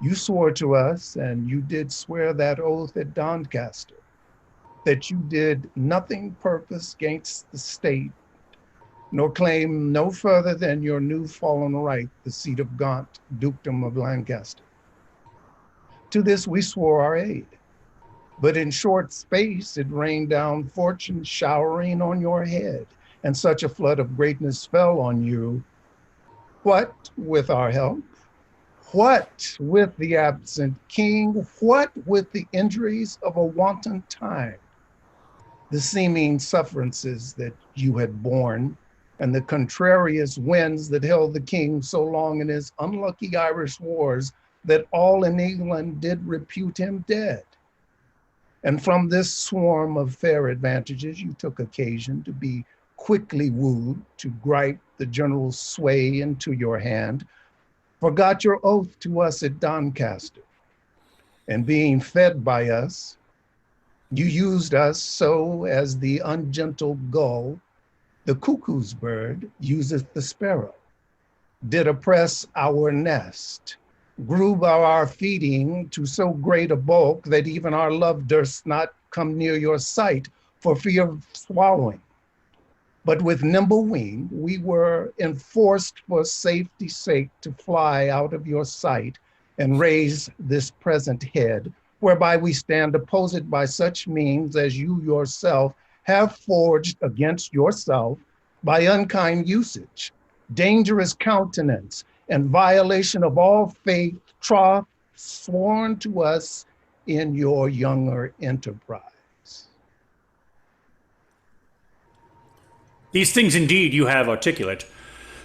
You swore to us, and you did swear that oath at Doncaster, that you did nothing purpose against the state, nor claim no further than your new fallen right, the seat of Gaunt, dukedom of Lancaster. To this we swore our aid, but in short space it rained down fortune showering on your head, and such a flood of greatness fell on you. What with our help? What with the absent king? What with the injuries of a wanton time? The seeming sufferances that you had borne, and the contrarious winds that held the king so long in his unlucky Irish wars that all in England did repute him dead. And from this swarm of fair advantages, you took occasion to be quickly wooed, to gripe the general sway into your hand, forgot your oath to us at Doncaster, and being fed by us, you used us so as the ungentle gull, the cuckoo's bird, useth the sparrow, did oppress our nest, grew by our feeding to so great a bulk that even our love durst not come near your sight for fear of swallowing. But with nimble wing, we were enforced for safety's sake to fly out of your sight and raise this present head, whereby we stand opposed by such means as you yourself have forged against yourself by unkind usage, dangerous countenance, and violation of all faith, troth, sworn to us in your younger enterprise. These things indeed you have articulate,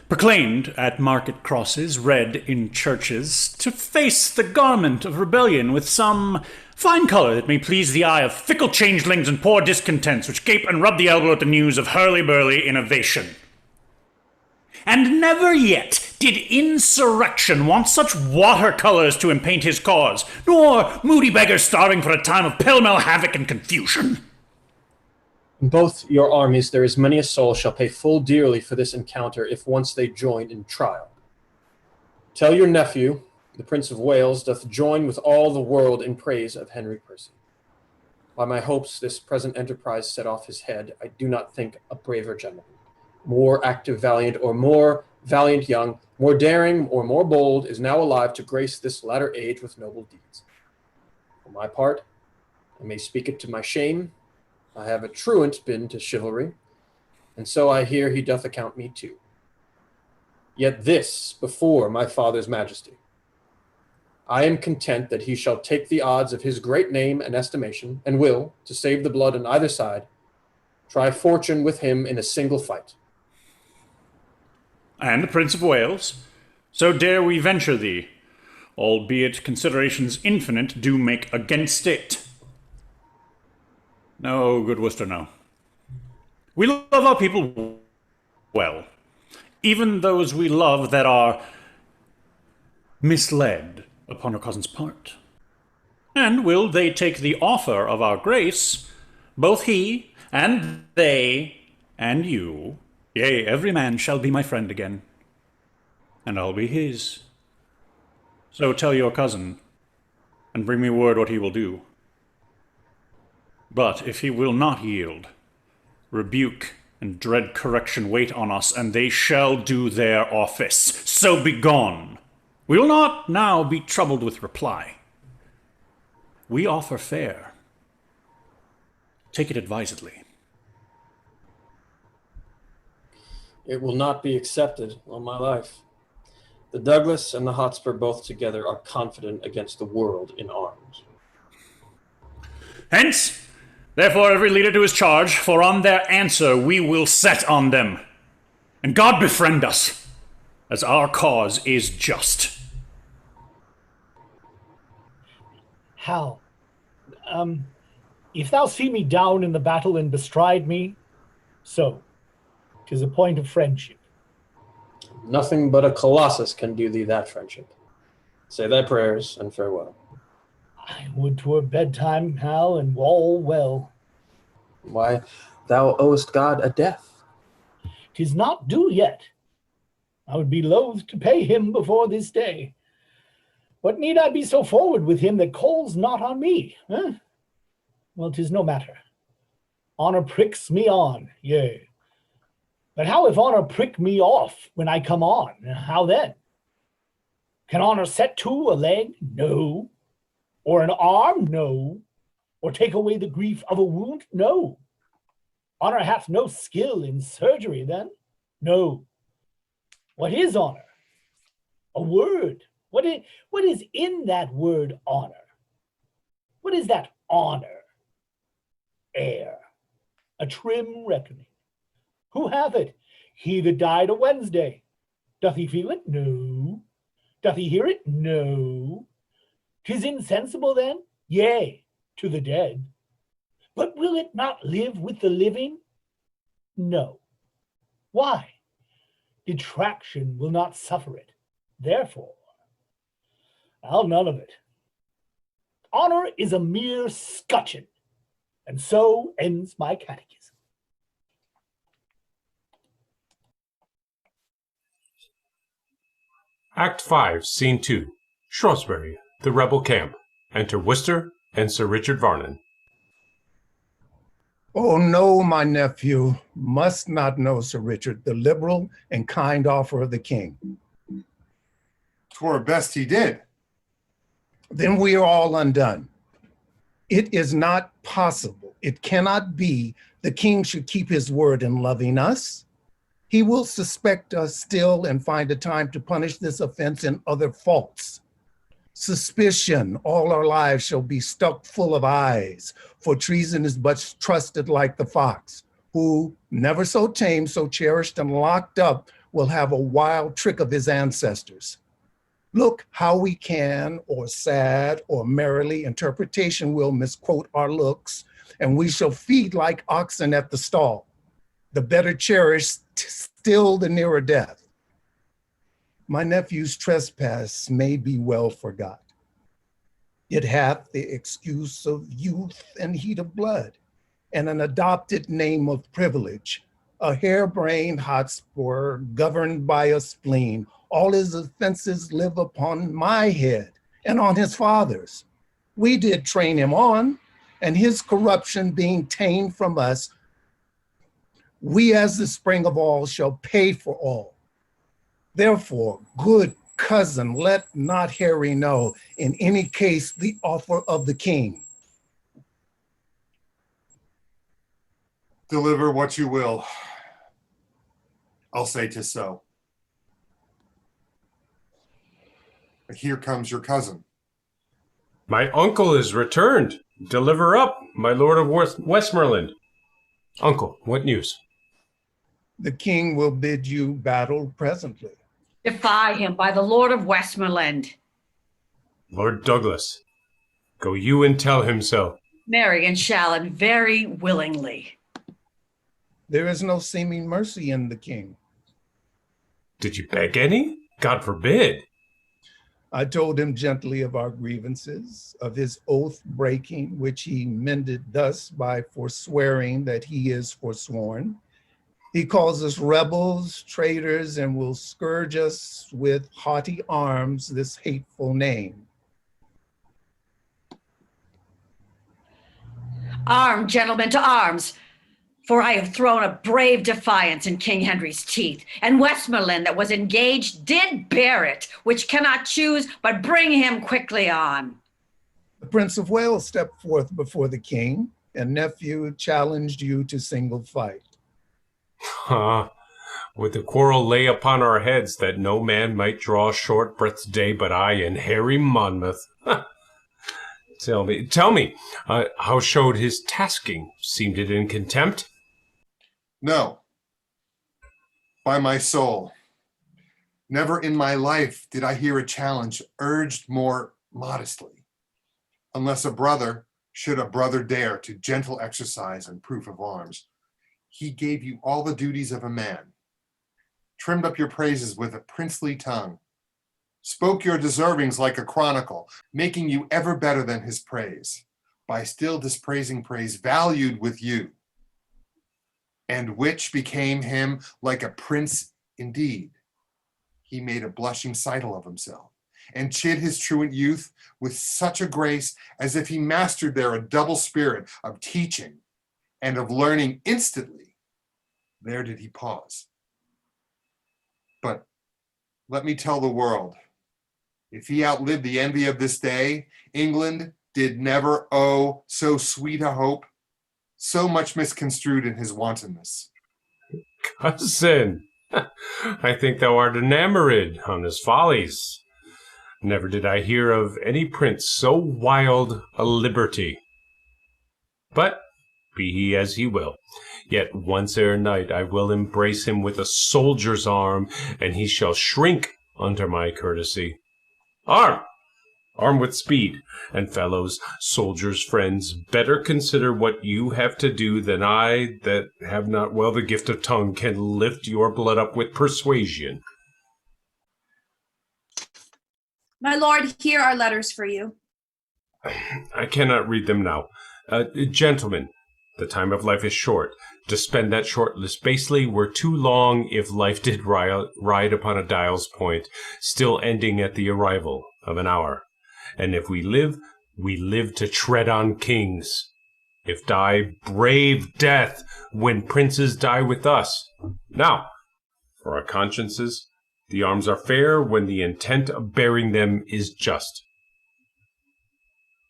proclaimed at market crosses, read in churches, to face the garment of rebellion with some fine colour that may please the eye of fickle changelings and poor discontents, which gape and rub the elbow at the news of hurly-burly innovation. And never yet did insurrection want such watercolours to impaint his cause, nor moody beggars starving for a time of pell-mell havoc and confusion. In both your armies there is many a soul shall pay full dearly for this encounter if once they join in trial. Tell your nephew, the Prince of Wales, doth join with all the world in praise of Henry Percy. By my hopes this present enterprise set off his head, I do not think a braver gentleman, more active valiant, or more valiant young, more daring, or more bold, is now alive to grace this latter age with noble deeds. For my part, I may speak it to my shame, I have a truant been to chivalry, and so I hear he doth account me too. Yet this before my father's majesty. I am content that he shall take the odds of his great name and estimation, and will, to save the blood on either side, try fortune with him in a single fight. And the Prince of Wales, so dare we venture thee, albeit considerations infinite do make against it. No, good Worcester, no. We love our people well, even those we love that are misled upon our cousin's part. And will they take the offer of our grace, both he and they and you, yea, every man shall be my friend again, and I'll be his. So tell your cousin, and bring me word what he will do. But if he will not yield, rebuke and dread correction wait on us, and they shall do their office. So be gone. We will not now be troubled with reply. We offer fair. Take it advisedly. It will not be accepted on my life. The Douglas and the Hotspur both together are confident against the world in arms. Hence, therefore every leader to his charge, for on their answer we will set on them. And God befriend us, as our cause is just. Hal, if thou see me down in the battle and bestride me, so 'tis a point of friendship. Nothing but a colossus can do thee that friendship. Say thy prayers and farewell. I would 'twere bedtime, Hal, and all well. Why, thou owest God a death. 'Tis not due yet. I would be loath to pay him before this day. What need I be so forward with him that calls not on me? Eh? Well, 'tis no matter. Honor pricks me on, yea. But how if honor prick me off when I come on? How then? Can honor set to a leg? No. Or an arm? No. Or take away the grief of a wound? No. Honor hath no skill in surgery then? No. What is honor? A word. What is in that word honor? What is that honor? Air. A trim reckoning. Who hath it? He that died a Wednesday. Doth he feel it? No. Doth he hear it? No. 'Tis insensible then? Yea, to the dead. But will it not live with the living? No. Why? Detraction will not suffer it. Therefore, I'll none of it. Honor is a mere scutcheon, and so ends my catechism. Act 5, Scene 2. Shrewsbury, the rebel camp. Enter Worcester and Sir Richard Varnon. Oh no, my nephew, must not know Sir Richard, the liberal and kind offer of the king. 'Twere best he did. Then we are all undone. It is not possible. It cannot be. The king should keep his word in loving us. He will suspect us still and find a time to punish this offense and other faults. Suspicion all our lives shall be stuck full of eyes, for treason is but trusted like the fox, who, never so tame, so cherished and locked up, will have a wild trick of his ancestors. Look how we can, or sad or merrily, interpretation will misquote our looks, and we shall feed like oxen at the stall, the better cherished, still the nearer death. My nephew's trespass may be well forgot. It hath the excuse of youth and heat of blood, and an adopted name of privilege, a harebrained hotspur governed by a spleen. All his offenses live upon my head and on his father's. We did train him on, and his corruption being tamed from us, we as the spring of all shall pay for all. Therefore, good cousin, let not Harry know in any case the offer of the king. Deliver what you will. I'll say 'tis so. Here comes your cousin. My uncle is returned. Deliver up, my lord of Westmoreland. Uncle, what news? The king will bid you battle presently. Defy him by the Lord of Westmoreland. Lord Douglas, go you and tell him so. Marry and shall, and very willingly. There is no seeming mercy in the king. Did you beg any? God forbid. I told him gently of our grievances, of his oath breaking, which he mended thus by forswearing that he is forsworn. He calls us rebels, traitors, and will scourge us with haughty arms this hateful name. Arm, gentlemen, to arms, for I have thrown a brave defiance in King Henry's teeth, and Westmoreland that was engaged did bear it, which cannot choose but bring him quickly on. The Prince of Wales stepped forth before the king, and nephew challenged you to single fight. Would the quarrel lay upon our heads that no man might draw a short breath's day but I and Harry Monmouth? Tell me, how showed his tasking? Seemed it in contempt? No. By my soul, never in my life did I hear a challenge urged more modestly, unless a brother should a brother dare to gentle exercise and proof of arms. He gave you all the duties of a man, trimmed up your praises with a princely tongue, spoke your deservings like a chronicle, making you ever better than his praise, by still dispraising praise valued with you, and which became him like a prince indeed. He made a blushing sitle of himself, and chid his truant youth with such a grace as if he mastered there a double spirit of teaching and of learning instantly. There did he pause. But let me tell the world, if he outlived the envy of this day, England did never owe so sweet a hope, so much misconstrued in his wantonness. Cousin, I think thou art enamored on his follies. Never did I hear of any prince so wild a liberty. But be he as he will, yet once ere night I will embrace him with a soldier's arm, and he shall shrink under my courtesy. Arm! Arm with speed, and fellows, soldiers, friends, better consider what you have to do than I, that have not well the gift of tongue, can lift your blood up with persuasion. My lord, here are letters for you. I cannot read them now. Gentlemen, the time of life is short. To spend that shortlist basely were too long if life did ride upon a dial's point, still ending at the arrival of an hour. And if we live to tread on kings. If die, brave death when princes die with us. Now, for our consciences, the arms are fair when the intent of bearing them is just.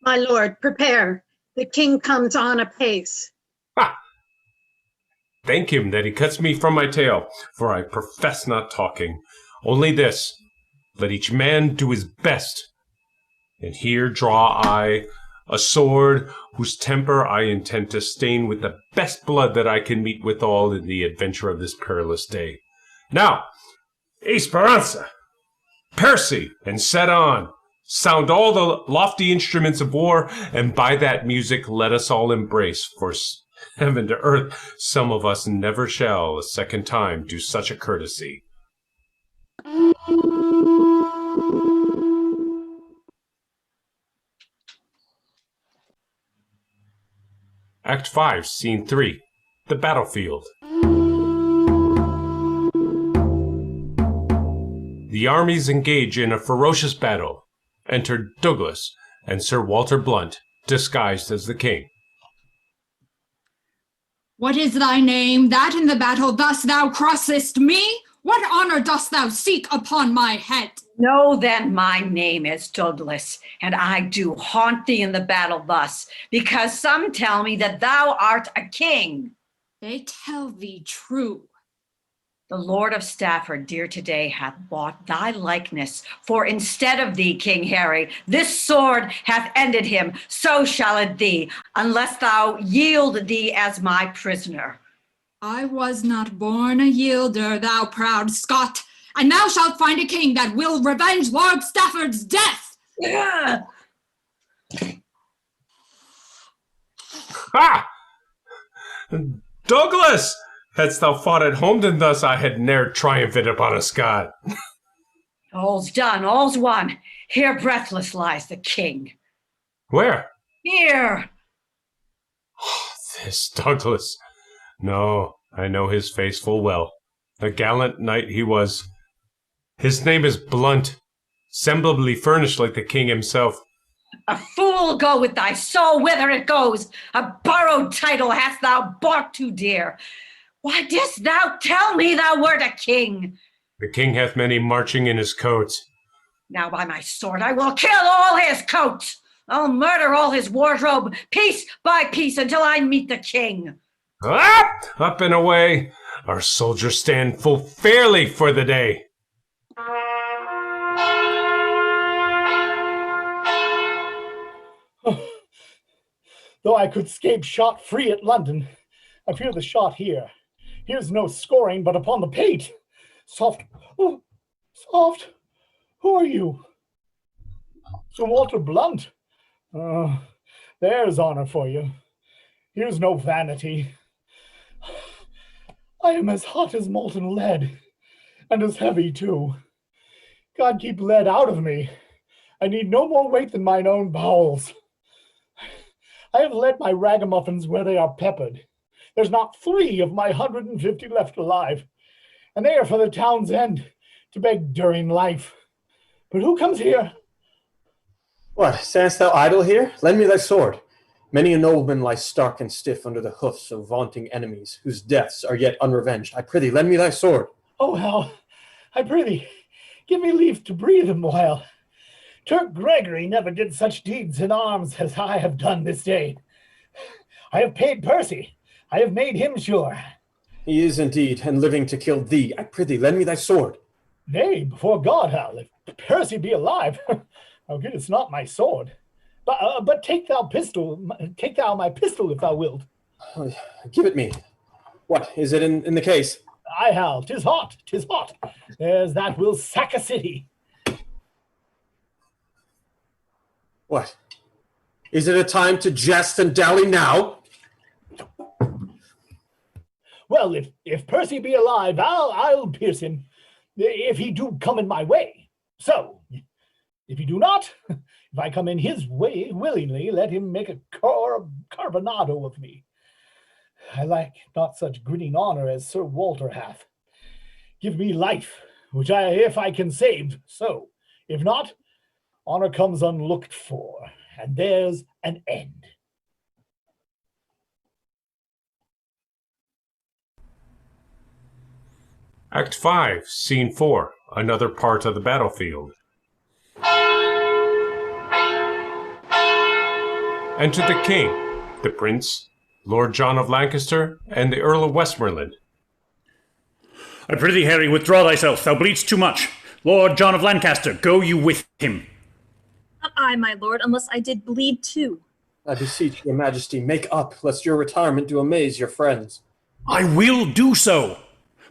My lord, prepare. The king comes on apace. Ha! Thank him that he cuts me from my tale, for I profess not talking. Only this, let each man do his best. And here draw I a sword whose temper I intend to stain with the best blood that I can meet withal in the adventure of this perilous day. Now, Esperanza, Percy, and set on. Sound all the lofty instruments of war, and by that music let us all embrace, for heaven to earth, some of us never shall a second time do such a courtesy. Act 5, Scene 3, the battlefield. The armies engage in a ferocious battle. Enter Douglas and Sir Walter Blunt, disguised as the king. What is thy name, that in the battle thus thou crossest me? What honor dost thou seek upon my head? Know then my name is Douglas, and I do haunt thee in the battle thus, because some tell me that thou art a king. They tell thee true. The Lord of Stafford, dear today, hath bought thy likeness, for instead of thee, King Harry, this sword hath ended him, so shall it thee, unless thou yield thee as my prisoner. I was not born a yielder, thou proud Scot, and thou shalt find a king that will revenge Lord Stafford's death. Ha! Douglas! Hadst thou fought at home, then thus I had ne'er triumphed upon a Scot. All's done, all's won. Here breathless lies the king. Where? Here. This Douglas. No, I know his face full well. A gallant knight he was. His name is Blunt, semblably furnished like the king himself. A fool go with thy soul whither it goes. A borrowed title hast thou bought too dear. Why didst thou tell me thou wert a king? The king hath many marching in his coat. Now by my sword I will kill all his coat. I'll murder all his wardrobe, piece by piece, until I meet the king. Up and away. Our soldiers stand full fairly for the day. Though I could scape shot free at London, I fear the shot here. Here's no scoring but upon the pate. Soft, oh, soft. Who are you? Sir Walter Blunt. There's honor for you. Here's no vanity. I am as hot as molten lead, and as heavy too. God keep lead out of me. I need no more weight than mine own bowels. I have led my ragamuffins where they are peppered. There's not 3 of my 150 left alive, and they are for the town's end to beg during life. But who comes here? What, standst thou idle here? Lend me thy sword. Many a nobleman lies stark and stiff under the hoofs of vaunting enemies, whose deaths are yet unrevenged. I prithee, lend me thy sword. Oh, hell, I prithee, give me leave to breathe a while. Turk Gregory never did such deeds in arms as I have done this day. I have paid Percy. I have made him sure. He is indeed, and living to kill thee. I prithee, lend me thy sword. Nay, before God, Hal, if Percy be alive, how good it's not my sword. But take thou my pistol if thou wilt. Give it me. What, is it in the case? Aye, Hal, 'tis hot, 'tis hot. There's that will sack a city. What? Is it a time to jest and dally now? Well, if Percy be alive, I'll pierce him, if he do come in my way. So, if he do not, if I come in his way willingly, let him make a carbonado of me. I like not such grinning honor as Sir Walter hath. Give me life, which if I can save, so. If not, honor comes unlooked for, and there's an end. Act 5, Scene 4, another part of the battlefield. Enter the king, the Prince, Lord John of Lancaster, and the Earl of Westmoreland. I prithee, Harry, withdraw thyself. Thou bleedst too much. Lord John of Lancaster, go you with him. Not I, my lord, unless I did bleed too. I beseech your majesty, make up, lest your retirement do amaze your friends. I will do so.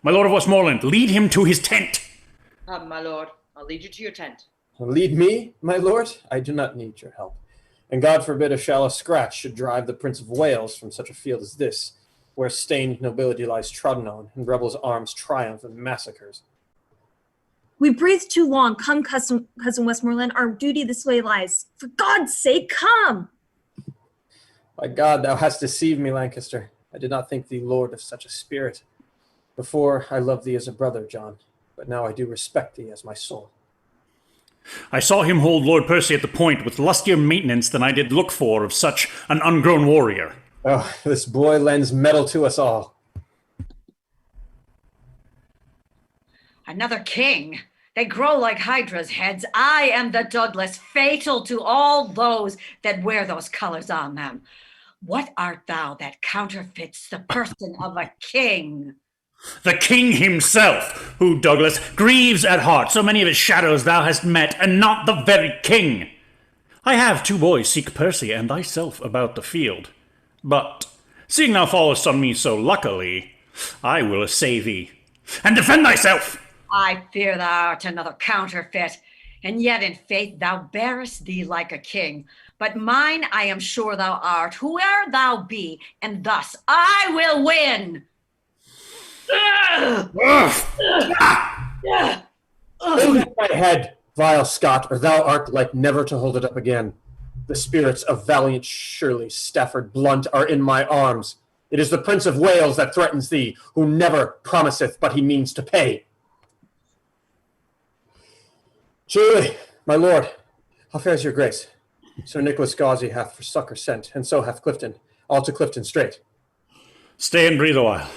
My lord of Westmoreland, lead him to his tent. Come, my lord, I'll lead you to your tent. Lead me, my lord? I do not need your help. And God forbid a shallow scratch should drive the Prince of Wales from such a field as this, where stained nobility lies trodden on, and rebels' arms triumph in massacres. We breathed too long. Come, cousin Westmoreland, our duty this way lies. For God's sake, come! By God, thou hast deceived me, Lancaster. I did not think thee lord of such a spirit. Before, I loved thee as a brother, John, but now I do respect thee as my soul. I saw him hold Lord Percy at the point with lustier maintenance than I did look for of such an ungrown warrior. Oh, this boy lends mettle to us all. Another king. They grow like Hydra's heads. I am the Douglas, fatal to all those that wear those colors on them. What art thou that counterfeits the person of a king? The king himself, who, Douglas, grieves at heart so many of his shadows thou hast met, and not the very king. I have 2 boys seek Percy and thyself about the field. But, seeing thou fallest on me so luckily, I will essay thee, and defend thyself. I fear thou art another counterfeit, and yet in faith thou bearest thee like a king. But mine I am sure thou art, whoe'er thou be, and thus I will win. Hold my head, vile Scot, or thou art like never to hold it up again. The spirits of valiant Shirley, Stafford, Blunt are in my arms. It is the Prince of Wales that threatens thee, who never promiseth but he means to pay. Truly, my lord, how fares your grace? Sir Nicholas Gauzy hath for succour sent, and so hath Clifton, all to Clifton straight. Stay and breathe a while.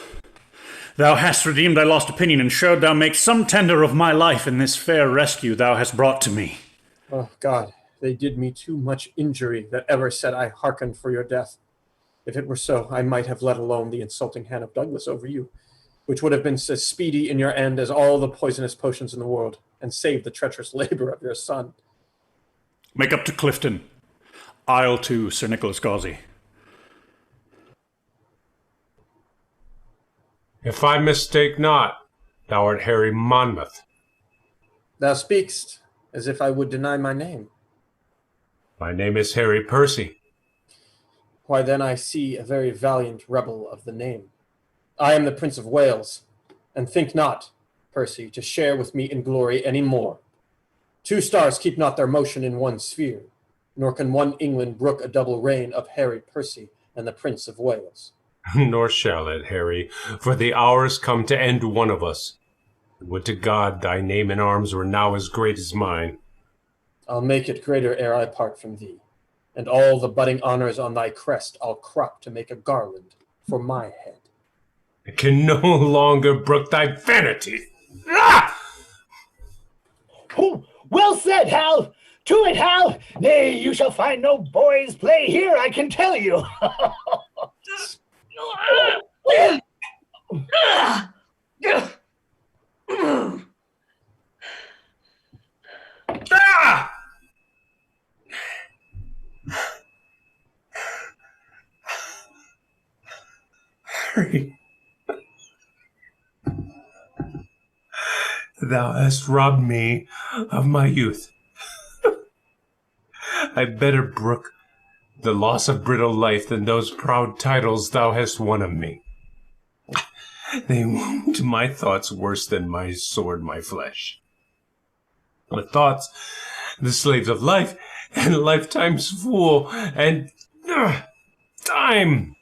Thou hast redeemed thy lost opinion, and showed thou make some tender of my life in this fair rescue thou hast brought to me. Oh, God, they did me too much injury that ever said I hearkened for your death. If it were so, I might have let alone the insulting hand of Douglas over you, which would have been as speedy in your end as all the poisonous potions in the world, and saved the treacherous labor of your son. Make up to Clifton. I'll to Sir Nicholas Gauzy. If I mistake not, thou art Harry Monmouth. Thou speakst as if I would deny my name. My name is Harry Percy. Why, then I see a very valiant rebel of the name. I am the Prince of Wales, and think not, Percy, to share with me in glory any more. 2 stars keep not their motion in one sphere, nor can one England brook a double reign of Harry Percy and the Prince of Wales. Nor shall it, Harry, for the hour is come to end one of us. Would to God thy name in arms were now as great as mine. I'll make it greater ere I part from thee, and all the budding honors on thy crest I'll crop to make a garland for my head. I can no longer brook thy vanity. Ah! Oh, well said, Hal. To it, Hal. Nay, you shall find no boys' play here, I can tell you. Ah! Harry, thou hast robbed me of my youth. I better brook the loss of brittle life than those proud titles thou hast won of me. They wound my thoughts worse than my sword my flesh. The thoughts, the slaves of life, and lifetime's fool, and time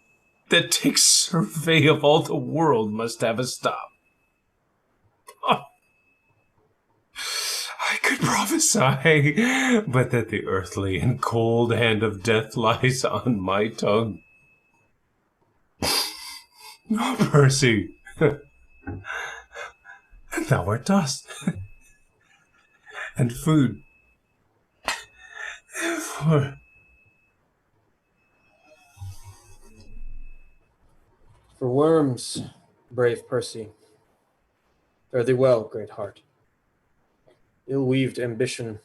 that takes survey of all the world must have a stop. Oh, I could prophesy, but that the earthly and cold hand of death lies on my tongue. Oh, Percy, thou art dust, and food For worms, brave Percy. Fare thee well, great heart. Ill-weaved ambition,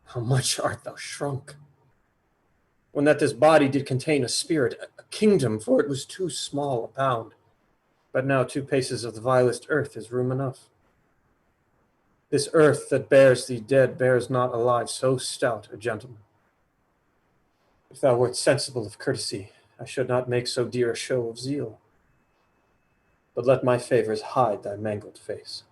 how much art thou shrunk! When that this body did contain a spirit, a kingdom, for it was too small a pound. But now 2 paces of the vilest earth is room enough. This earth that bears thee dead bears not alive so stout a gentleman. If thou wert sensible of courtesy, I should not make so dear a show of zeal. But let my favors hide thy mangled face.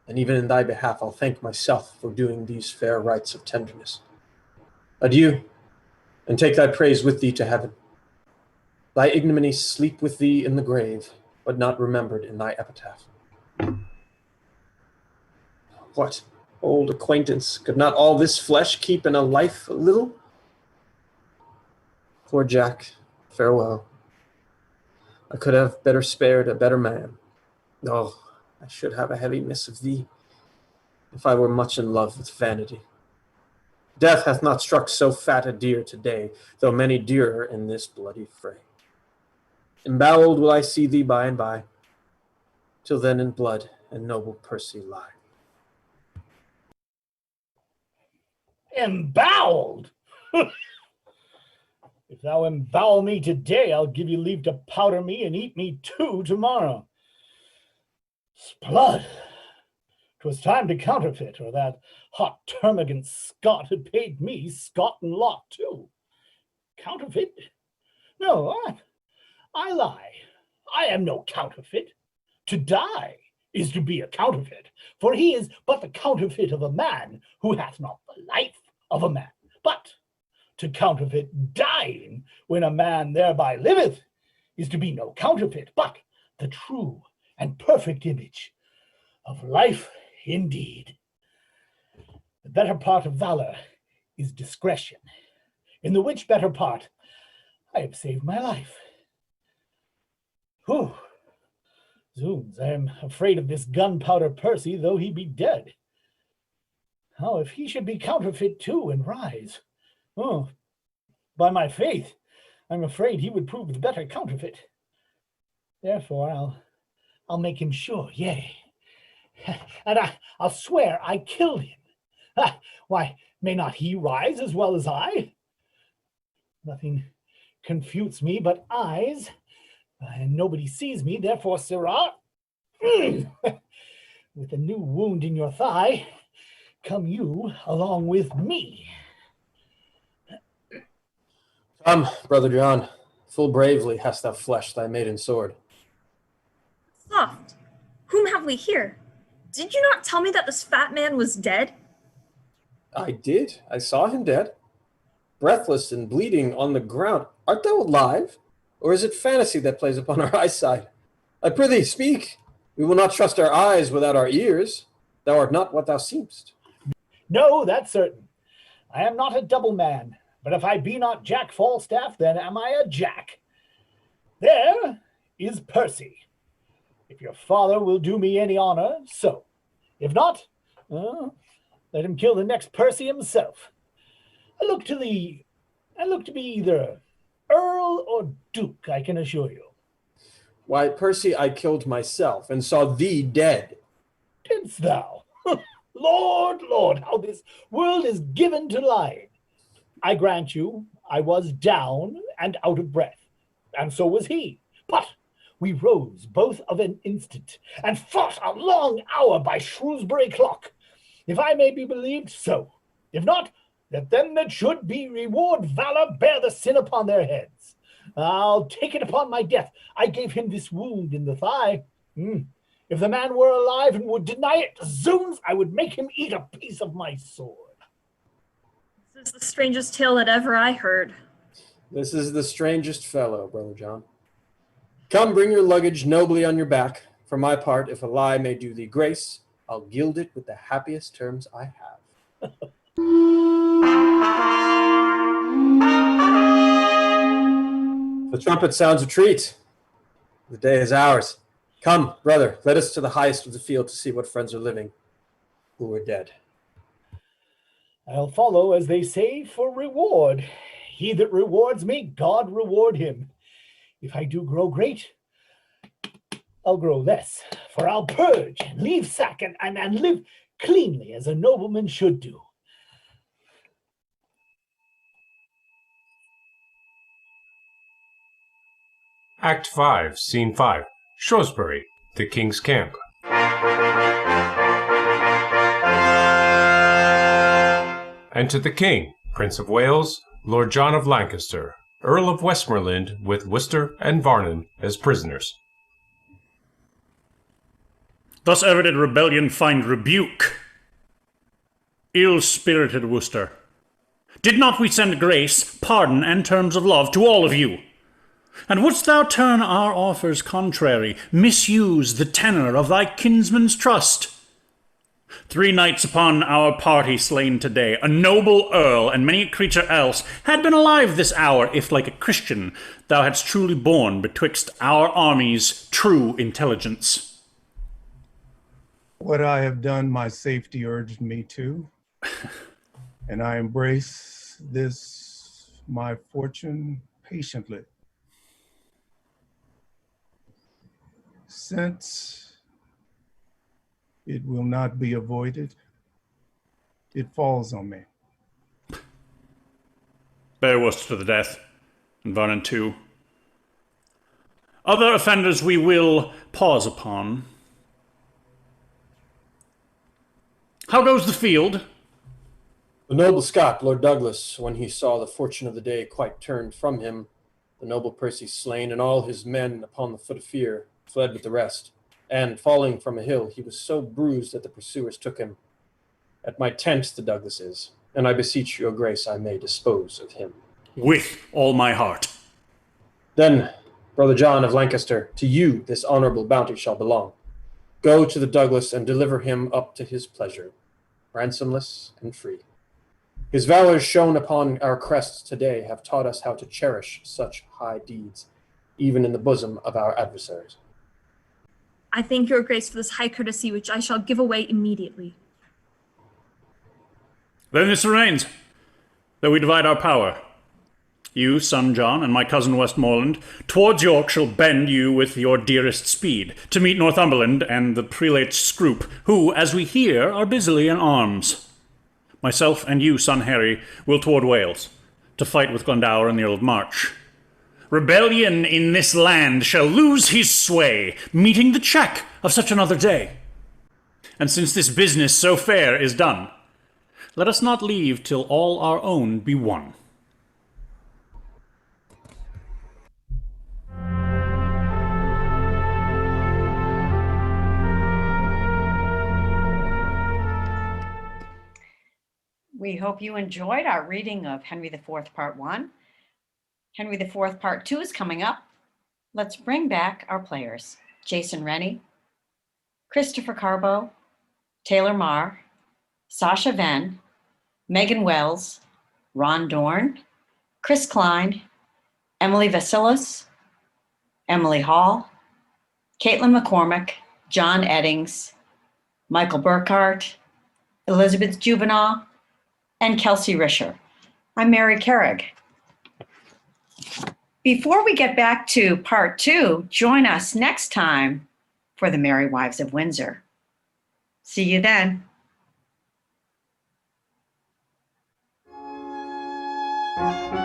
And even in thy behalf I'll thank myself for doing these fair rites of tenderness. Adieu, and take thy praise with thee to heaven. Thy ignominy sleep with thee in the grave, but not remembered in thy epitaph. What, old acquaintance, could not all this flesh keep in a life a little? Poor Jack, farewell. I could have better spared a better man. Oh, I should have a heavy miss of thee, if I were much in love with vanity. Death hath not struck so fat a deer today, though many dearer in this bloody fray. Embowelled will I see thee by and by, till then in blood and noble Percy lie. Embowelled? If thou embowel me today, I'll give you leave to powder me and eat me too tomorrow. Sblood! 'Twas time to counterfeit, or that hot termagant Scot had paid me Scot and lot too. Counterfeit? No, I lie. I am no counterfeit. To die is to be a counterfeit, for he is but the counterfeit of a man who hath not the life of a man. But to counterfeit dying when a man thereby liveth is to be no counterfeit, but the true and perfect image of life indeed. The better part of valor is discretion, in the which better part I have saved my life. Whew! Zoons, I am afraid of this gunpowder Percy, though he be dead. How if he should be counterfeit too and rise? Oh, by my faith, I'm afraid he would prove the better counterfeit. Therefore, I'll make him sure, yea. And I'll swear I killed him. Why, may not he rise as well as I? Nothing confutes me but eyes, and nobody sees me, therefore, sirrah, with a new wound in your thigh, come you along with me. Come, brother John, full bravely hast thou fleshed thy maiden sword. Soft, whom have we here? Did you not tell me that this fat man was dead? I did. I saw him dead, breathless and bleeding on the ground. Art thou alive? Or is it fantasy that plays upon our eyesight? I prithee, speak. We will not trust our eyes without our ears. Thou art not what thou seemst. No, that's certain. I am not a double man, but if I be not Jack Falstaff, then am I a Jack. There is Percy. If your father will do me any honor, so. If not, let him kill the next Percy himself. I look to be either Earl or Duke, I can assure you. Why, Percy, I killed myself and saw thee dead. Didst thou? Lord, Lord, how this world is given to lying. I grant you, I was down and out of breath, and so was he. But we rose both of an instant, and fought a long hour by Shrewsbury clock. If I may be believed, so. If not, let them that should be reward valor bear the sin upon their heads. I'll take it upon my death. I gave him this wound in the thigh. If the man were alive and would deny it, zoons, I would make him eat a piece of my sword. This is the strangest tale that ever I heard. This is the strangest fellow, brother John. Come, bring your luggage nobly on your back. For my part, if a lie may do thee grace, I'll gild it with the happiest terms I have. The trumpet sounds retreat. The day is ours. Come, brother, let us to the highest of the field to see what friends are living, who are dead. I'll follow, as they say, for reward. He that rewards me, God reward him. If I do grow great, I'll grow less, for I'll purge and leave sack and live cleanly as a nobleman should do. Act 5, Scene 5, Shrewsbury, the King's Camp. Enter the King, Prince of Wales, Lord John of Lancaster, Earl of Westmoreland, with Worcester and Vernon as prisoners. Thus ever did rebellion find rebuke. Ill-spirited Worcester, did not we send grace, pardon, and terms of love to all of you? And wouldst thou turn our offers contrary, misuse the tenor of thy kinsman's trust? 3 knights upon our party slain today, a noble earl, and many a creature else, had been alive this hour, if like a Christian thou hadst truly borne betwixt our armies true intelligence. What I have done, my safety urged me to, and I embrace this, my fortune, patiently. Since it will not be avoided, it falls on me. Bear Worcester to the death, and Vernon too. Other offenders we will pause upon. How goes the field? The noble Scot, Lord Douglas, when he saw the fortune of the day quite turned from him, the noble Percy slain, and all his men upon the foot of fear, fled with the rest, and, falling from a hill, he was so bruised that the pursuers took him. At my tent the Douglas is, and I beseech your grace I may dispose of him. With all my heart. Then, Brother John of Lancaster, to you this honourable bounty shall belong. Go to the Douglas and deliver him up to his pleasure, ransomless and free. His valours shown upon our crests today have taught us how to cherish such high deeds, even in the bosom of our adversaries. I thank your grace for this high courtesy, which I shall give away immediately. Then this remains, that we divide our power. You, son John, and my cousin Westmoreland, towards York shall bend you with your dearest speed, to meet Northumberland and the prelate Scroop, who, as we hear, are busily in arms. Myself and you, son Harry, will toward Wales, to fight with Glendower and the Earl of March. Rebellion in this land shall lose his sway, meeting the check of such another day. And since this business so fair is done, let us not leave till all our own be won. We hope you enjoyed our reading of Henry IV, Part 1. Henry IV, Part 2 is coming up. Let's bring back our players. Jason Rennie, Christopher Carbo, Taylor Marr, Sasha Venn, Megan Wells, Ron Dorn, Chris Klein, Emily Vasilis, Emily Hall, Caitlin McCormick, John Eddings, Michael Burkhart, Elizabeth Juvenal, and Kelsey Risher. I'm Mary Carrig. Before we get back to Part 2, join us next time for the Merry Wives of Windsor. See you then. Thank you.